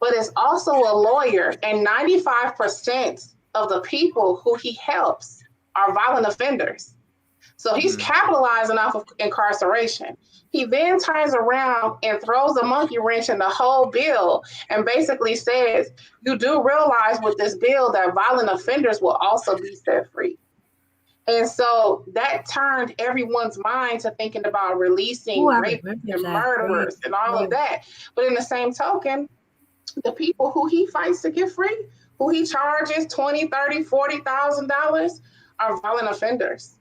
but is also a lawyer, and 95% of the people who he helps are violent offenders. So he's capitalizing off of incarceration. He then turns around and throws a monkey wrench in the whole bill and basically says, you do realize with this bill that violent offenders will also be set free. And so that turned everyone's mind to thinking about releasing rapists and murderers and all of that. But in the same token, the people who he fights to get free, who he charges $20,000, $30,000, $40,000 are violent offenders.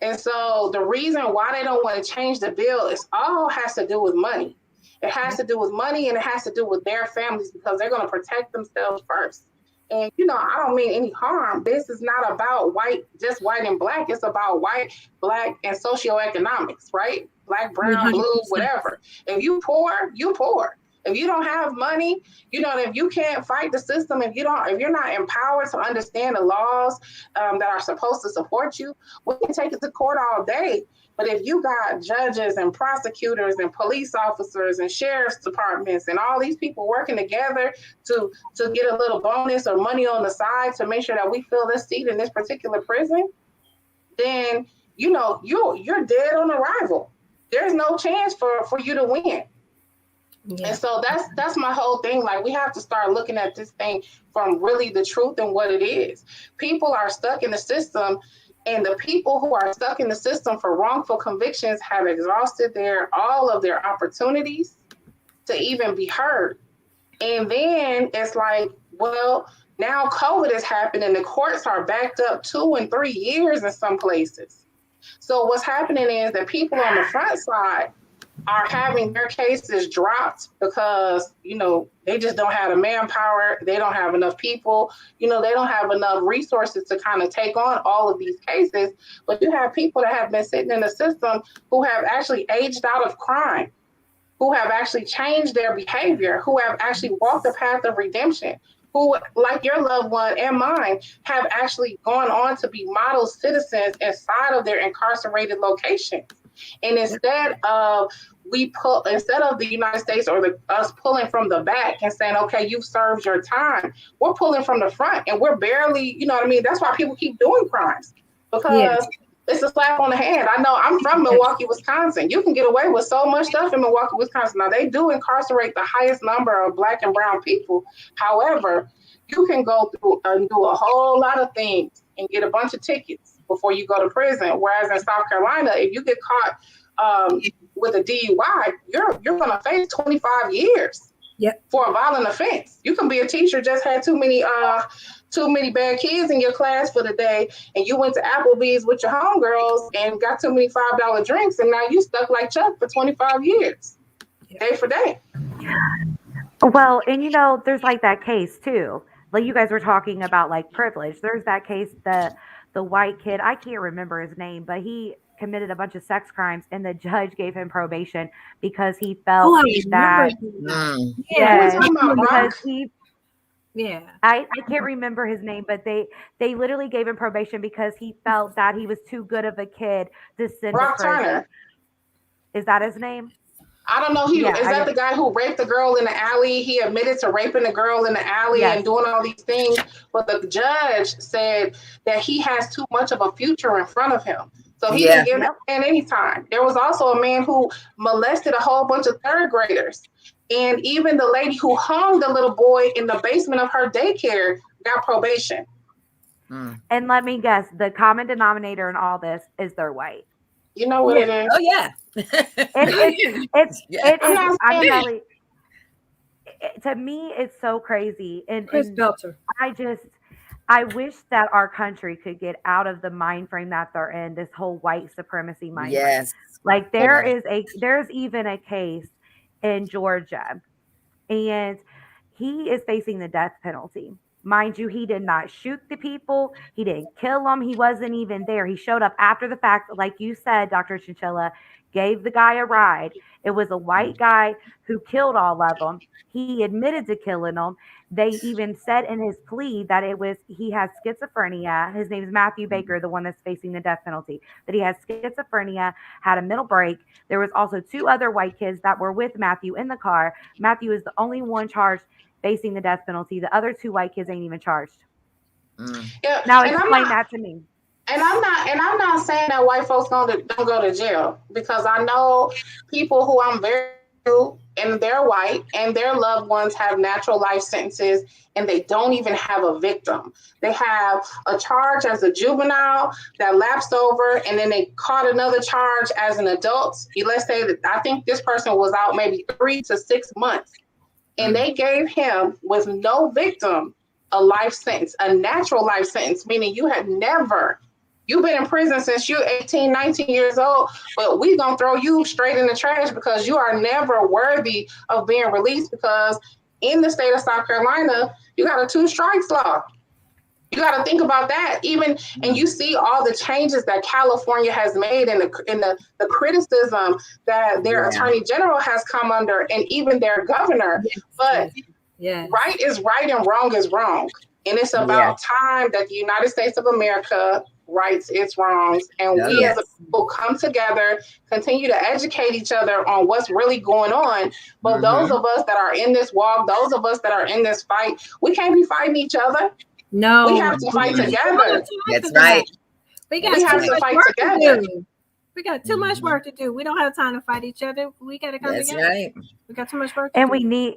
And so the reason why they don't want to change the bill is all has to do with money. It has to do with money, and it has to do with their families, because they're going to protect themselves first. And, you know, I don't mean any harm. This is not about just white and black. It's about white, black, and socioeconomics, right? Black, brown, blue, whatever. If you poor, you poor. If you don't have money, you know, if you can't fight the system, if you're not empowered to understand the laws that are supposed to support you, we can take it to court all day. But if you got judges and prosecutors and police officers and sheriff's departments and all these people working together to get a little bonus or money on the side to make sure that we fill this seat in this particular prison, then, you know, you're dead on arrival. There's no chance for you to win. Yeah. And so that's my whole thing. Like, we have to start looking at this thing from really the truth and what it is. People are stuck in the system, and the people who are stuck in the system for wrongful convictions have exhausted all of their opportunities to even be heard. And then it's like, well, now COVID has happened and the courts are backed up 2 and 3 years in some places. So what's happening is that people on the front side are having their cases dropped because, you know, they just don't have the manpower. They don't have enough people. You know, they don't have enough resources to kind of take on all of these cases. But you have people that have been sitting in the system who have actually aged out of crime, who have actually changed their behavior, who have actually walked the path of redemption, who, like your loved one and mine, have actually gone on to be model citizens inside of their incarcerated locations. And instead of the United States or us pulling from the back and saying, okay, you've served your time, we're pulling from the front, and we're barely, you know what I mean? That's why people keep doing crimes, because it's a slap on the hand. I know, I'm from Milwaukee, Wisconsin. You can get away with so much stuff in Milwaukee, Wisconsin. Now, they do incarcerate the highest number of Black and brown people. However, you can go through and do a whole lot of things and get a bunch of tickets before you go to prison. Whereas in South Carolina, if you get caught with a DUI, you're going to face 25 years for a violent offense. You can be a teacher, just had too many bad kids in your class for the day, and you went to Applebee's with your homegirls and got too many $5 drinks, and now you stuck like Chuck for 25 years, day for day. Well, and you know, there's like that case too. Like you guys were talking about like privilege. There's that case, the white kid, I can't remember his name, but he committed a bunch of sex crimes, and the judge gave him probation because he felt that I can't remember his name, but they literally gave him probation because he felt that he was too good of a kid to send to prison. Turner. Is that his name? I don't know. Is that the guy who raped the girl in the alley? He admitted to raping the girl in the alley and doing all these things. But the judge said that he has too much of a future in front of him. So he didn't give that man any time. There was also a man who molested a whole bunch of third graders. And even the lady who hung the little boy in the basement of her daycare got probation. And let me guess, the common denominator in all this is they're white. You know what it is? Oh, yeah. To me, it's so crazy. And Chris Belcher. I wish that our country could get out of the mind frame that they're in, this whole white supremacy mind frame. Like there's even a case in Georgia, and he is facing the death penalty. Mind you, he did not shoot the people. He didn't kill them. He wasn't even there. He showed up after the fact, like you said, Dr. Chinchilla, gave the guy a ride. It was a white guy who killed all of them. He admitted to killing them. They even said in his plea that he has schizophrenia. His name is Matthew Baker, the one that's facing the death penalty, that he has schizophrenia, had a mental break. There was also 2 other white kids that were with Matthew in the car. Matthew is the only one charged facing the death penalty. The other 2 white kids ain't even charged. Mm. Yeah, Now and explain that to me. I'm not saying that white folks don't go to jail, because I know people who I'm very to, and they're white, and their loved ones have natural life sentences, and they don't even have a victim. They have a charge as a juvenile that lapsed over, and then they caught another charge as an adult. Let's say that I think this person was out maybe 3 to 6 months, and they gave him, with no victim, a life sentence, a natural life sentence, meaning you've been in prison since you're 18, 19 years old, but we gonna throw you straight in the trash because you are never worthy of being released, because in the state of South Carolina, you got a 2 strikes law. You got to think about that. And you see all the changes that California has made, and the criticism that their attorney general has come under, and even their governor. But right is right and wrong is wrong. And it's about time that the United States of America rights its wrongs, and we as a people come together, continue to educate each other on what's really going on. But those of us that are in this walk, those of us that are in this fight, we can't be fighting each other. No, we have to fight together. That's right. We have to fight work together. To do. We got too much work to do. We don't have time to fight each other. We got to come together. Right. We got too much work to and do.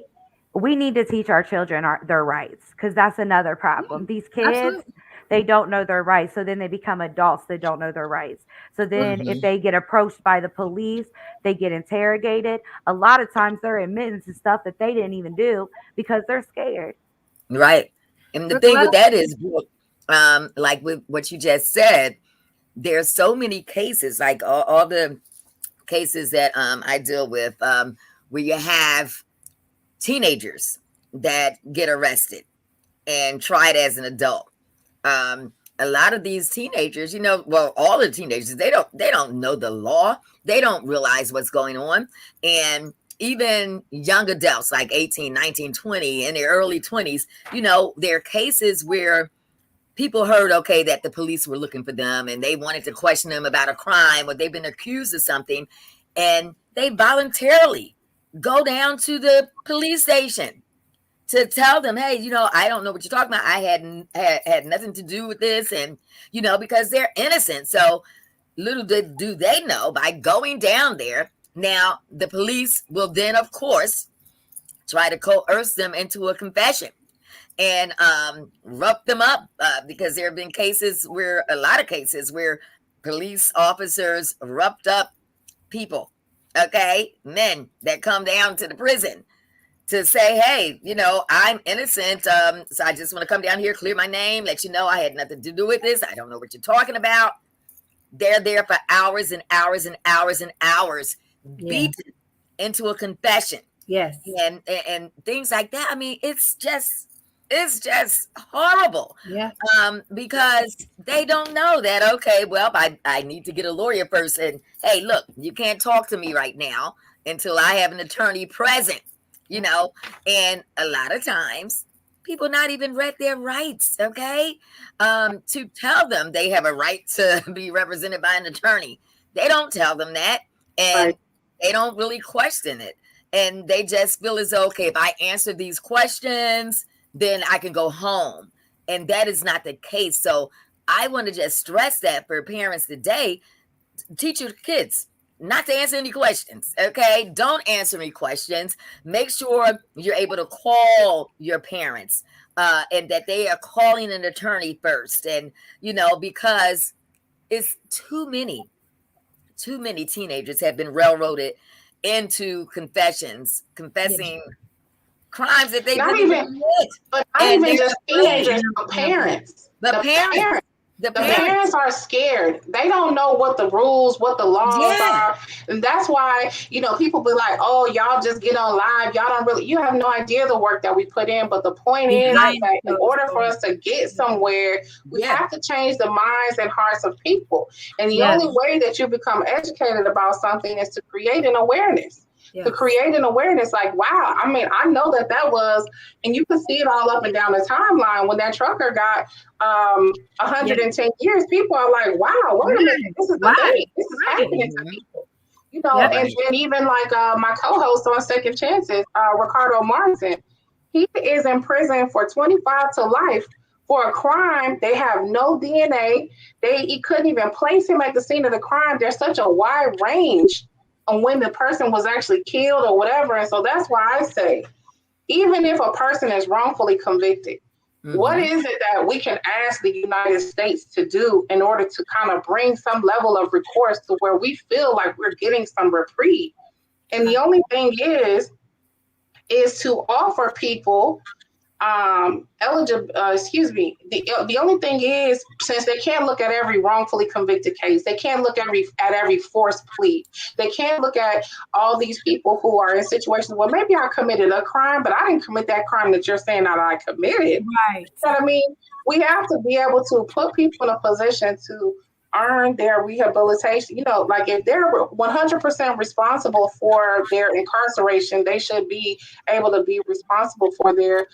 we need to teach our children their rights, because that's another problem. These kids, they don't know their rights, so then they become adults that don't know their rights. So then if they get approached by the police, they get interrogated. A lot of times they're admitting to stuff that they didn't even do because they're scared. Right. And the thing with that is, like with what you just said, there's so many cases, like all the cases that I deal with, where you have teenagers that get arrested and tried as an adult. A lot of these teenagers, all the teenagers, they don't know the law. They don't realize what's going on. And even young adults like 18, 19, 20, in their early 20s, there are cases where people heard, that the police were looking for them and they wanted to question them about a crime, or they've been accused of something, and they voluntarily go down to the police station to tell them, hey, I don't know what you're talking about. I had nothing to do with this. And, because they're innocent. So little do they know, by going down there, now the police will then, of course, try to coerce them into a confession and rough them up, because there have been a lot of cases where police officers roughed up people, men that come down to the prison to say, hey, I'm innocent, so I just want to come down here, clear my name, let you know I had nothing to do with this. I don't know what you're talking about. They're there for hours and hours and hours and hours, beaten into a confession. Yes. And things like that. I mean, it's just horrible. Yeah. Because they don't know that, okay, well, I need to get a lawyer first. And hey, look, you can't talk to me right now until I have an attorney present, and a lot of times people not even read their rights, to tell them they have a right to be represented by an attorney. They don't tell them that, and they don't really question it. And they just feel as though, okay, if I answer these questions, then I can go home. And that is not the case. So I want to just stress that for parents today, teach your kids not to answer any questions. Okay. Don't answer any questions. Make sure you're able to call your parents, and that they are calling an attorney first. And, because it's too many teenagers have been railroaded into confessing crimes that they didn't even commit. But not even just teenagers, but parents. The parents are scared. They don't know what the rules, what the laws are. And that's why, people be like, oh, y'all just get on live. You have no idea the work that we put in. But the point is that in order for us to get somewhere, we have to change the minds and hearts of people. And the only way that you become educated about something is to create an awareness. To create an awareness, like, wow, I mean, I know that was, and you can see it all up and down the timeline. When that trucker got 110 years, people are like, wow, wait a minute, this is the thing. This is happening to people. And even like my co-host on Second Chances, Ricardo Martin, he is in prison for 25 to life For a crime, they have no DNA. You couldn't even place him at the scene of the crime. There's such a wide range on when the person was actually killed or whatever. And so that's why I say, even if a person is wrongfully convicted, what is it that we can ask the United States to do in order to kind of bring some level of recourse to where we feel like we're getting some reprieve? And the only thing is to offer people the only thing is, since they can't look at every wrongfully convicted case, they can't look at every forced plea, they can't look at all these people who are in situations where maybe I committed a crime, but I didn't commit that crime that you're saying that I committed. Right. You know what I mean? We have to be able to put people in a position to earn their rehabilitation. Like if they're 100% responsible for their incarceration, they should be able to be responsible for their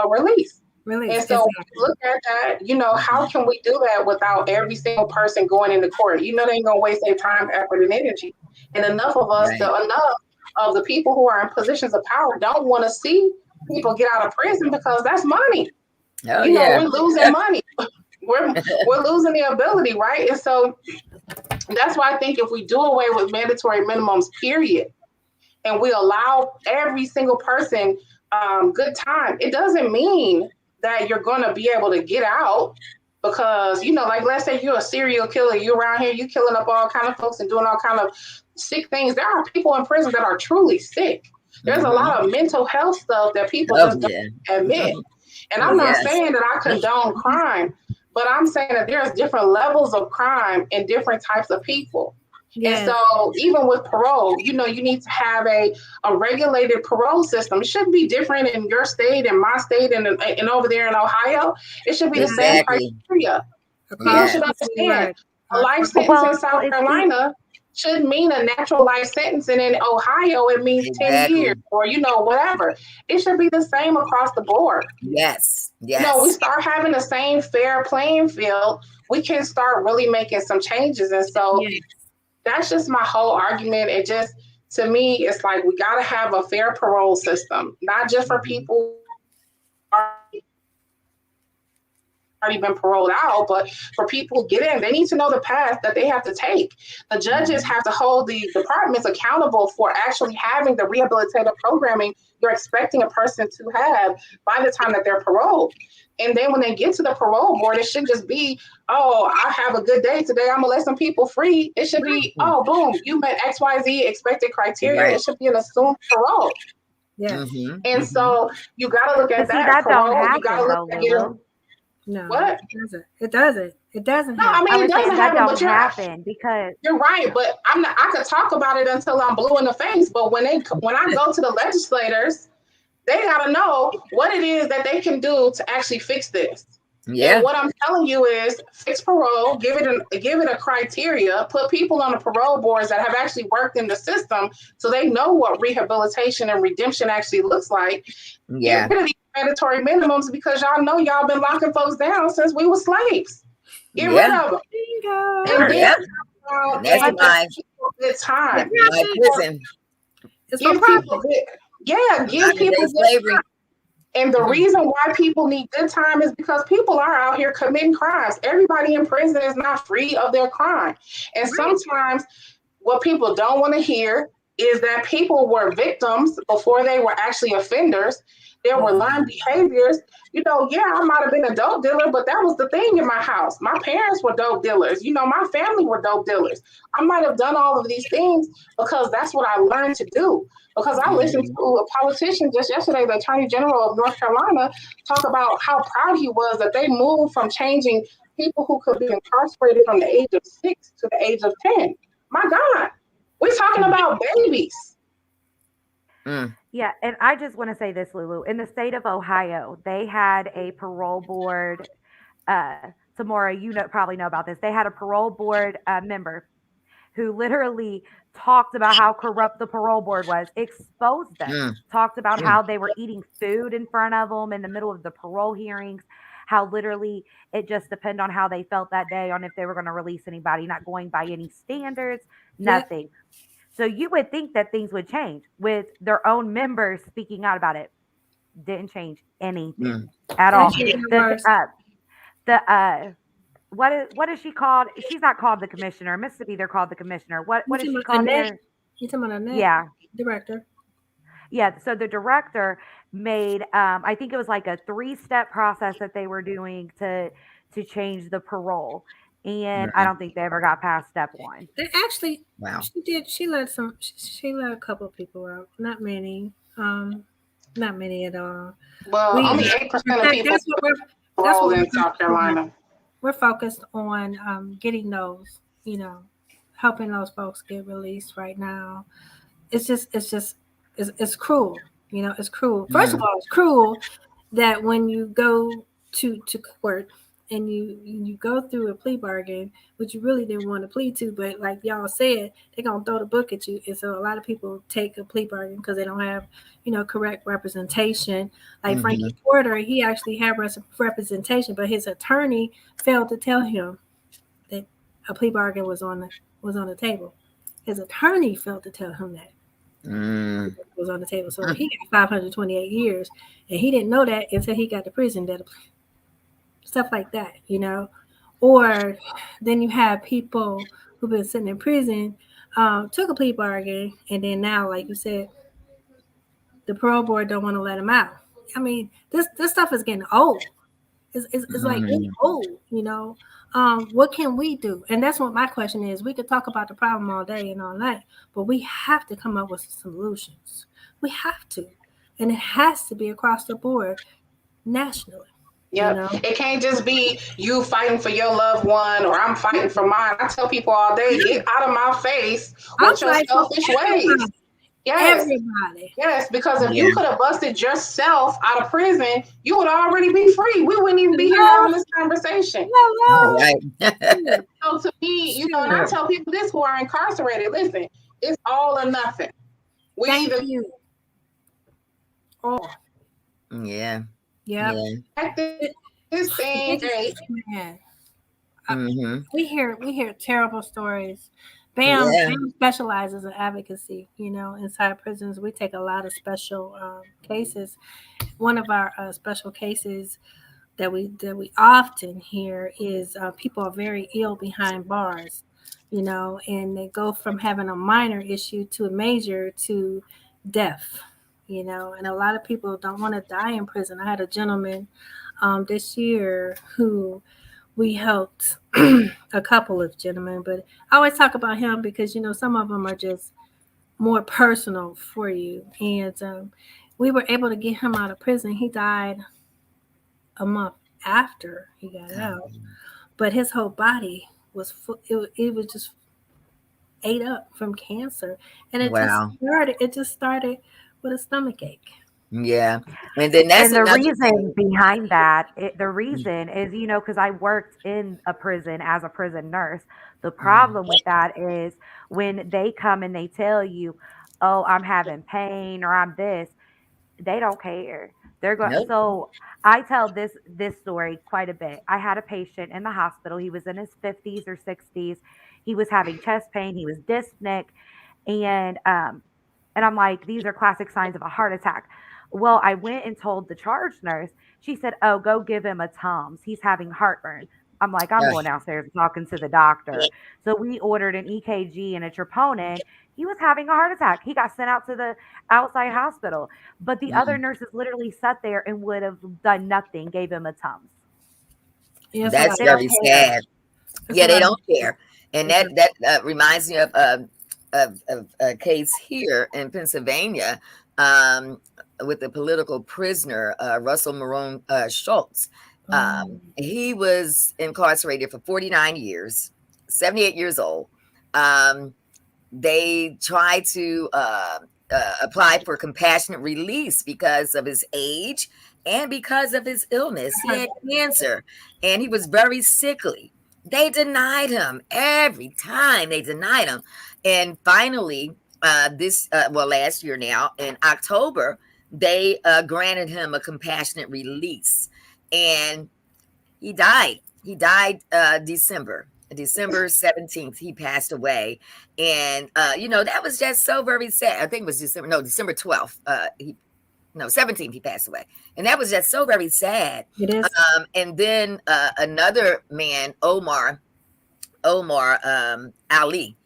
release. And so look at that, how can we do that without every single person going into court? They ain't gonna waste their time, effort, and energy. And enough of us, enough of the people who are in positions of power don't want to see people get out of prison because that's money. We're losing money. We're losing the ability, right? And so that's why I think if we do away with mandatory minimums, period, and we allow every single person good time, it doesn't mean that you're going to be able to get out because, like let's say you're a serial killer, you're around here, you killing up all kind of folks and doing all kind of sick things. There are people in prison that are truly sick. There's a lot of mental health stuff that people just don't admit. And I'm not saying that I condone crime, but I'm saying that there's different levels of crime in different types of people. Yes. And so even with parole, you need to have a regulated parole system. It shouldn't be different in your state and my state and over there in Ohio. It should be the same criteria. People should understand a life sentence in South Carolina should mean a natural life sentence, and in Ohio it means 10 years or whatever. It should be the same across the board. Yes. We start having the same fair playing field, we can start really making some changes. And so that's just my whole argument. It just, to me, it's like we got to have a fair parole system, not just for people who are already been paroled out, but for people who get in, they need to know the path that they have to take. The judges have to hold the departments accountable for actually having the rehabilitative programming you're expecting a person to have by the time that they're paroled. And then when they get to the parole board, it should just be, oh, I have a good day today, I'm gonna let some people free. It should be, oh, boom, you met XYZ expected criteria. It should be an assumed parole. And so you got to look at that parole. You got to look at it. No, what? It doesn't. It doesn't. No, I mean it doesn't happen, because you're right. But I could talk about it until I'm blue in the face. But when I go to the legislators, they got to know what it is that they can do to actually fix this. And what I'm telling you is fix parole, give it a criteria, put people on the parole boards that have actually worked in the system so they know what rehabilitation and redemption actually looks like. Get rid of these mandatory minimums because y'all know y'all been locking folks down since we were slaves. Get rid of them. And then that's my good time. Prison. Give people give people good time. And the reason why people need good time is because people are out here committing crimes. Everybody in prison is not free of their crime. And sometimes what people don't want to hear is that people were victims before they were actually offenders. There were learned behaviors. I might have been a dope dealer, but that was the thing in my house. My parents were dope dealers. My family were dope dealers. I might have done all of these things because that's what I learned to do. Because I listened to a politician just yesterday, the Attorney General of North Carolina, talk about how proud he was that they moved from changing people who could be incarcerated from the age of 6 to the age of 10. My God, we're talking about babies. Yeah, and I just want to say this, Lulu. In the state of Ohio, they had a parole board. Tamora, you probably know about this. They had a parole board member who literally talked about how corrupt the parole board was, exposed them, talked about how they were eating food in front of them in the middle of the parole hearings, how literally it just depended on how they felt that day on if they were going to release anybody, not going by any standards, nothing. So you would think that things would change with their own members speaking out about it. Didn't change anything at all. the what is she called? She's not called the commissioner. Mississippi, they're called the commissioner. What is she called Annette? here? You talking about Annette, Yeah. director? Yeah, so the director made I think it was like a three-step process that they were doing to change the parole. And I Right. don't think they ever got past step one. They actually, Wow. she did. She let some. She let a couple of people out. Not many. Not many at all. Well, We, only in 8% of fact, people that's roll what in South Carolina. we're focused on getting those. Helping those folks get released right now. It's cruel. It's cruel. First of all, it's cruel that when you go to court and you go through a plea bargain, which you really didn't want to plead to, but like y'all said, they're gonna throw the book at you, and so a lot of people take a plea bargain because they don't have correct representation. Like Frankie Porter, he actually had representation, but his attorney failed to tell him that a plea bargain was on the table. His attorney failed to tell him that was on the table. So he got 528 years, and he didn't know that until he got to prison. That stuff like that, Or then you have people who've been sitting in prison, took a plea bargain, and then now, like you said, the parole board don't want to let them out. I mean, this stuff is getting old. It's like getting old, what can we do? And that's what my question is. We could talk about the problem all day and all night, but we have to come up with solutions. We have to. And it has to be across the board nationally. Yep. It can't just be you fighting for your loved one or I'm fighting for mine. I tell people all day, get out of my face with your selfish ways. Yes. Everybody. Yes, because if you could have busted yourself out of prison, you would already be free. We wouldn't even be here having this conversation. Right. So to me, and I tell people this who are incarcerated, listen, it's all or nothing. Thank you. Oh. Yeah. Yeah. This thing, we hear terrible stories. Bam specializes in advocacy, inside prisons. We take a lot of special cases. One of our special cases that we often hear is people are very ill behind bars, and they go from having a minor issue to a major to death, and a lot of people don't want to die in prison. I had a gentleman this year who we helped a couple of gentlemen, but I always talk about him because, some of them are just more personal for you. And we were able to get him out of prison. He died a month after he got out, but his whole body was it was just ate up from cancer. And it just started with a stomach ache. Yeah. And then that's the reason behind that, the reason is, because I worked in a prison as a prison nurse. The problem with that is when they come and they tell you, oh, I'm having pain or I'm this, they don't care. They're going. So I tell this story quite a bit. I had a patient in the hospital. He was in his 50s or 60s. He was having chest pain. He was dyspneic. And I'm like, these are classic signs of a heart attack. Well, I went and told the charge nurse. She said, oh, go give him a Tums. He's having heartburn. I'm like, I'm going downstairs and talking to the doctor. So we ordered an EKG and a troponin. He was having a heart attack. He got sent out to the outside hospital. But the other nurses literally sat there and would have done nothing, gave him a Tums. Yes, that's very sad. Yeah, they don't care. And that reminds me of a case here in Pennsylvania with the political prisoner, Russell Marone Schultz. He was incarcerated for 49 years, 78 years old. They tried to apply for compassionate release because of his age and because of his illness. He had cancer and he was very sickly. They denied him every time. They denied him. And finally, last year now, in October, they granted him a compassionate release. And he died. He died December 17th. He passed away. And, that was just so very sad. I think it was December 12th. 17th, he passed away. And that was just so very sad. It is. And then another man, Omar Ali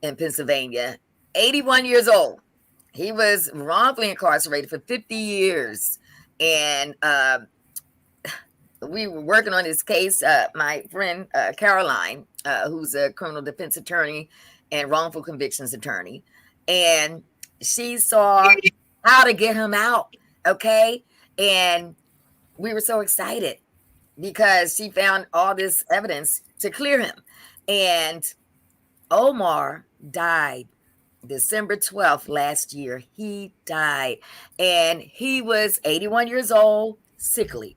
in Pennsylvania, 81 years old. He was wrongfully incarcerated for 50 years. And we were working on this case. My friend Caroline, who's a criminal defense attorney and wrongful convictions attorney, and she saw how to get him out. Okay. And we were so excited because she found all this evidence to clear him. And Omar died December 12th last year. He died, and he was 81 years old, sickly.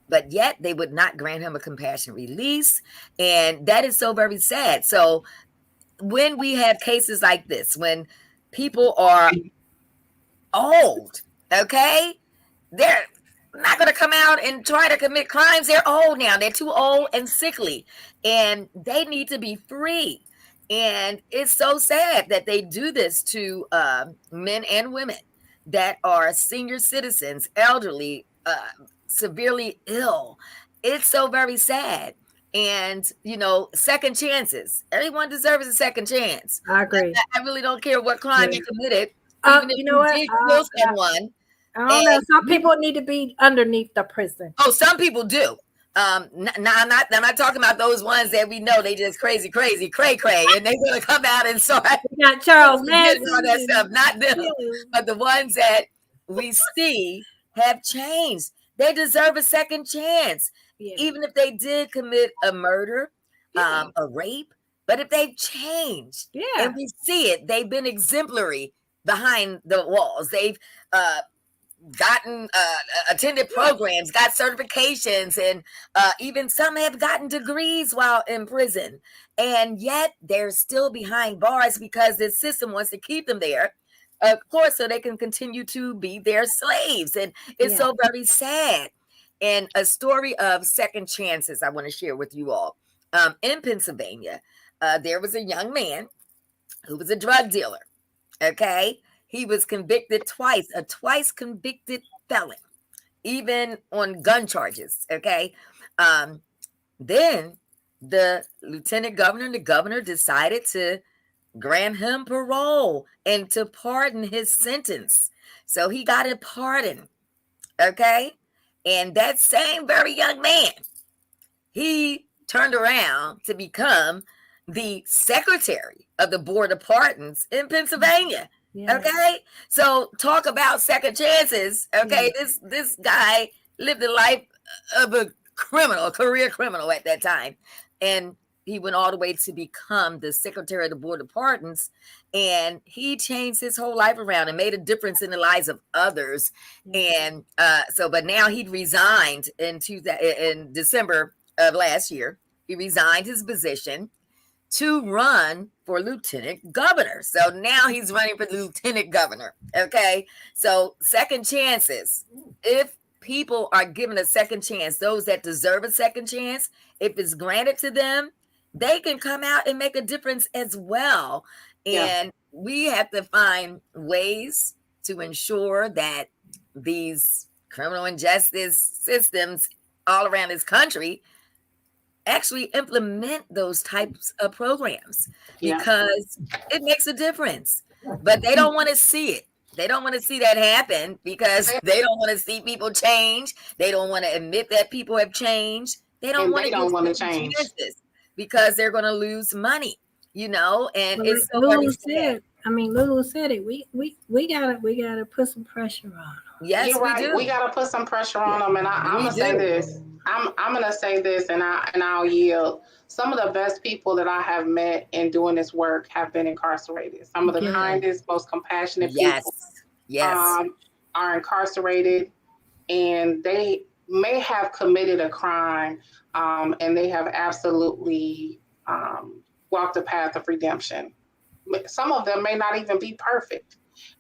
But yet they would not grant him a compassionate release. And that is so very sad. So when we have cases like this, when people are old, okay, they're not going to come out and try to commit crimes. They're old now. They're too old and sickly, and they need to be free. And it's so sad that they do this to men and women that are senior citizens, elderly, severely ill. It's so very sad. And, second chances. Everyone deserves a second chance. I agree. I really don't care what crime you committed. Even if you know what? did kill someone. I don't know. Some people need to be underneath the prison. Oh, some people do. I'm not talking about those ones that we know they just cray, and they're gonna come out and start. Not Charles Manson, all that stuff. Not them, but the ones that we see have changed. They deserve a second chance, even if they did commit a murder, a rape. But if they've changed, and we see it, they've been exemplary behind the walls. They've gotten attended programs, got certifications, and even some have gotten degrees while in prison, and yet they're still behind bars because the system wants to keep them there, of course, so they can continue to be their slaves. And it's so very sad. And a story of second chances I want to share with you all. In Pennsylvania, there was a young man who was a drug dealer. Okay. He was convicted twice, a twice convicted felon, even on gun charges. Okay. Then the lieutenant governor and the governor decided to grant him parole and to pardon his sentence. So he got a pardon. Okay. And that same very young man, he turned around to become the secretary of the Board of Pardons in Pennsylvania. Yes. Okay, so talk about second chances. Okay, this guy lived the life of a criminal, a career criminal at that time, and he went all the way to become the secretary of the Board of Pardons, and he changed his whole life around and made a difference in the lives of others. And but now he resigned in December of last year. He resigned his position to run for lieutenant governor. So now he's running for lieutenant governor. Okay. So second chances. If people are given a second chance, those that deserve a second chance, if it's granted to them, they can come out and make a difference as well. And we have to find ways to ensure that these criminal injustice systems all around this country actually implement those types of programs because it makes a difference. But they don't want to see it. They don't want to see that happen because they don't want to see people change. They don't want to admit that people have changed. They don't want to change because they're going to lose money, and it's so Lulu said. Lulu said it. We gotta put some pressure on them. Yes, you're right. We gotta put some pressure on them, and I'm gonna say this. I'm gonna say this, and I'll yield. Some of the best people that I have met in doing this work have been incarcerated. Some of the kindest, most compassionate people are incarcerated, and they may have committed a crime, and they have absolutely walked a path of redemption. Some of them may not even be perfect.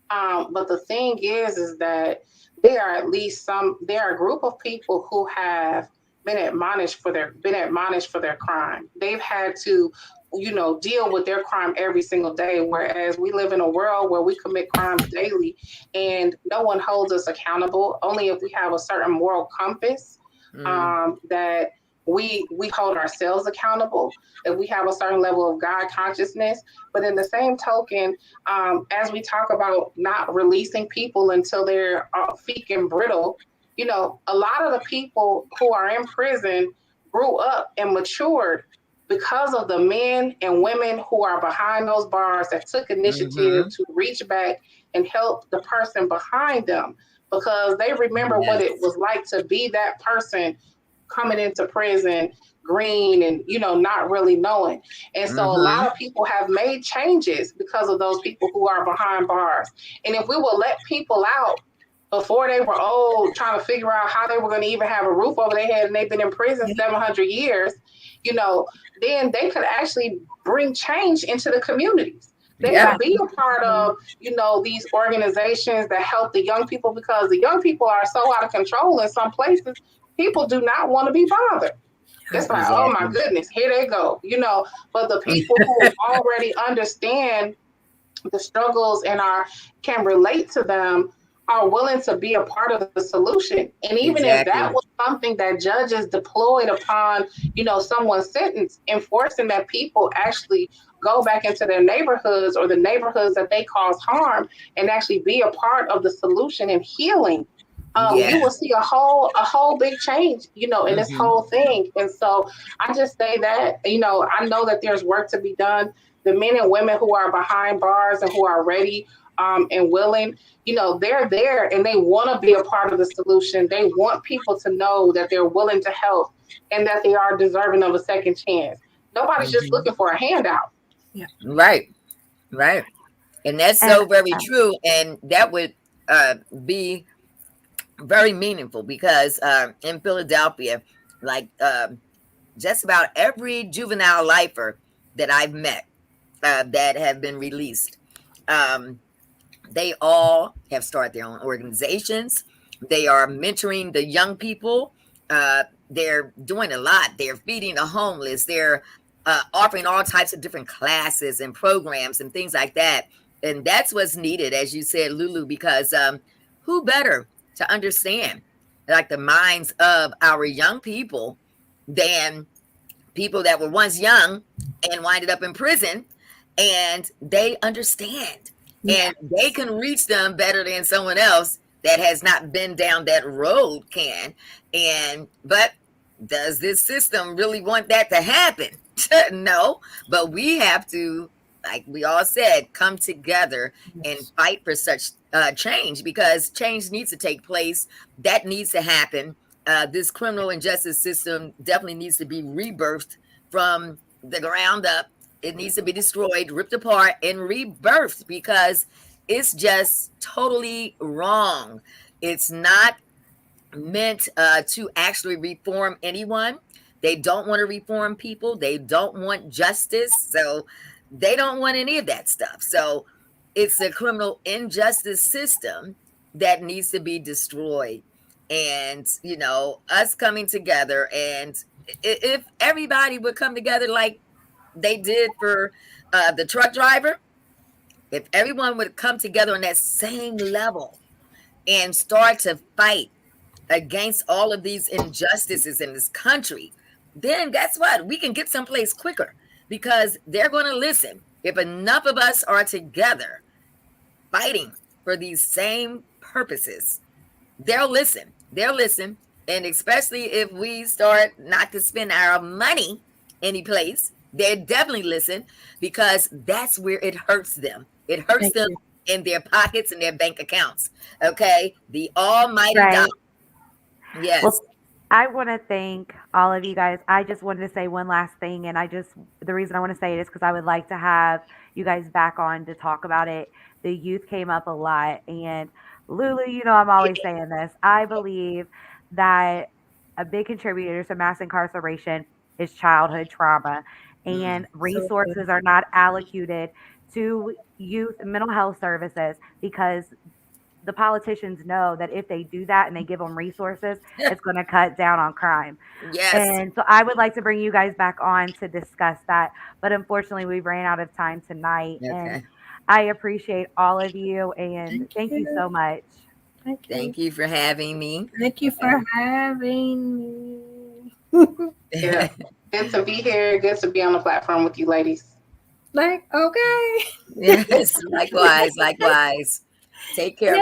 But the thing is that there are a group of people who have been admonished for their crime. They've had to deal with their crime every single day. Whereas we live in a world where we commit crimes daily and no one holds us accountable. Only if we have a certain moral compass that we hold ourselves accountable, if we have a certain level of God consciousness. But in the same token, as we talk about not releasing people until they're feek and brittle, a lot of the people who are in prison grew up and matured because of the men and women who are behind those bars that took initiative to reach back and help the person behind them, because they remember what it was like to be that person coming into prison green and not really knowing. And so a lot of people have made changes because of those people who are behind bars. And if we will let people out before they were old, trying to figure out how they were going to even have a roof over their head, and they've been in prison 700 years, then they could actually bring change into the communities. They could be a part of, these organizations that help the young people, because the young people are so out of control in some places. People do not want to be bothered. It's like, oh my goodness, here they go, but the people who already understand the struggles and can relate to them are willing to be a part of the solution. And even if that was something that judges deployed upon, someone's sentence, enforcing that people actually go back into their neighborhoods or the neighborhoods that they cause harm and actually be a part of the solution and healing, you will see a whole big change, in this whole thing. And so I just say that, I know that there's work to be done. The men and women who are behind bars and who are ready and willing, they're there and they want to be a part of the solution. They want people to know that they're willing to help and that they are deserving of a second chance. Nobody's just looking for a handout. Yeah. Right. And that's so very true. And that would be very meaningful, because in Philadelphia, like just about every juvenile lifer that I've met that have been released, they all have started their own organizations. They are mentoring the young people. They're doing a lot. They're feeding the homeless. They're offering all types of different classes and programs and things like that. And that's what's needed, as you said, Lulu, because who better to understand like the minds of our young people than people that were once young and winded up in prison, and they understand and they can reach them better than someone else that has not been down that road can. But does this system really want that to happen? No, but we have to, like we all said, come together and fight for such change, because change needs to take place. That needs to happen. This criminal injustice system definitely needs to be rebirthed from the ground up. It needs to be destroyed, ripped apart, and rebirthed, because it's just totally wrong. It's not meant to actually reform anyone. They don't want to reform people. They don't want justice. So they don't want any of that stuff. So it's a criminal injustice system that needs to be destroyed. And, us coming together, and if everybody would come together like they did for the truck driver, if everyone would come together on that same level and start to fight against all of these injustices in this country, then guess what? We can get someplace quicker, because they're going to listen. If enough of us are together fighting for these same purposes, they'll listen. And especially if we start not to spend our money any place, they definitely listen, because that's where it hurts them. It hurts them in their pockets and their bank accounts. Okay. The almighty God. Yes. Well, I want to thank all of you guys. I just wanted to say one last thing. And the reason I want to say it is because I would like to have you guys back on to talk about it. The youth came up a lot. And Lulu, I'm always saying this. I believe that a big contributor to mass incarceration is childhood trauma. And resources are not allocated to youth mental health services, because the politicians know that if they do that and they give them resources, it's going to cut down on crime. Yes. And so I would like to bring you guys back on to discuss that. But unfortunately, we ran out of time tonight. And Okay. I appreciate all of you. And thank you so much. Thank you. Thank you for having me. Thank you for having me. Yeah. Good to be here. Good to be on the platform with you ladies. Like, okay. Yes, likewise. Take care.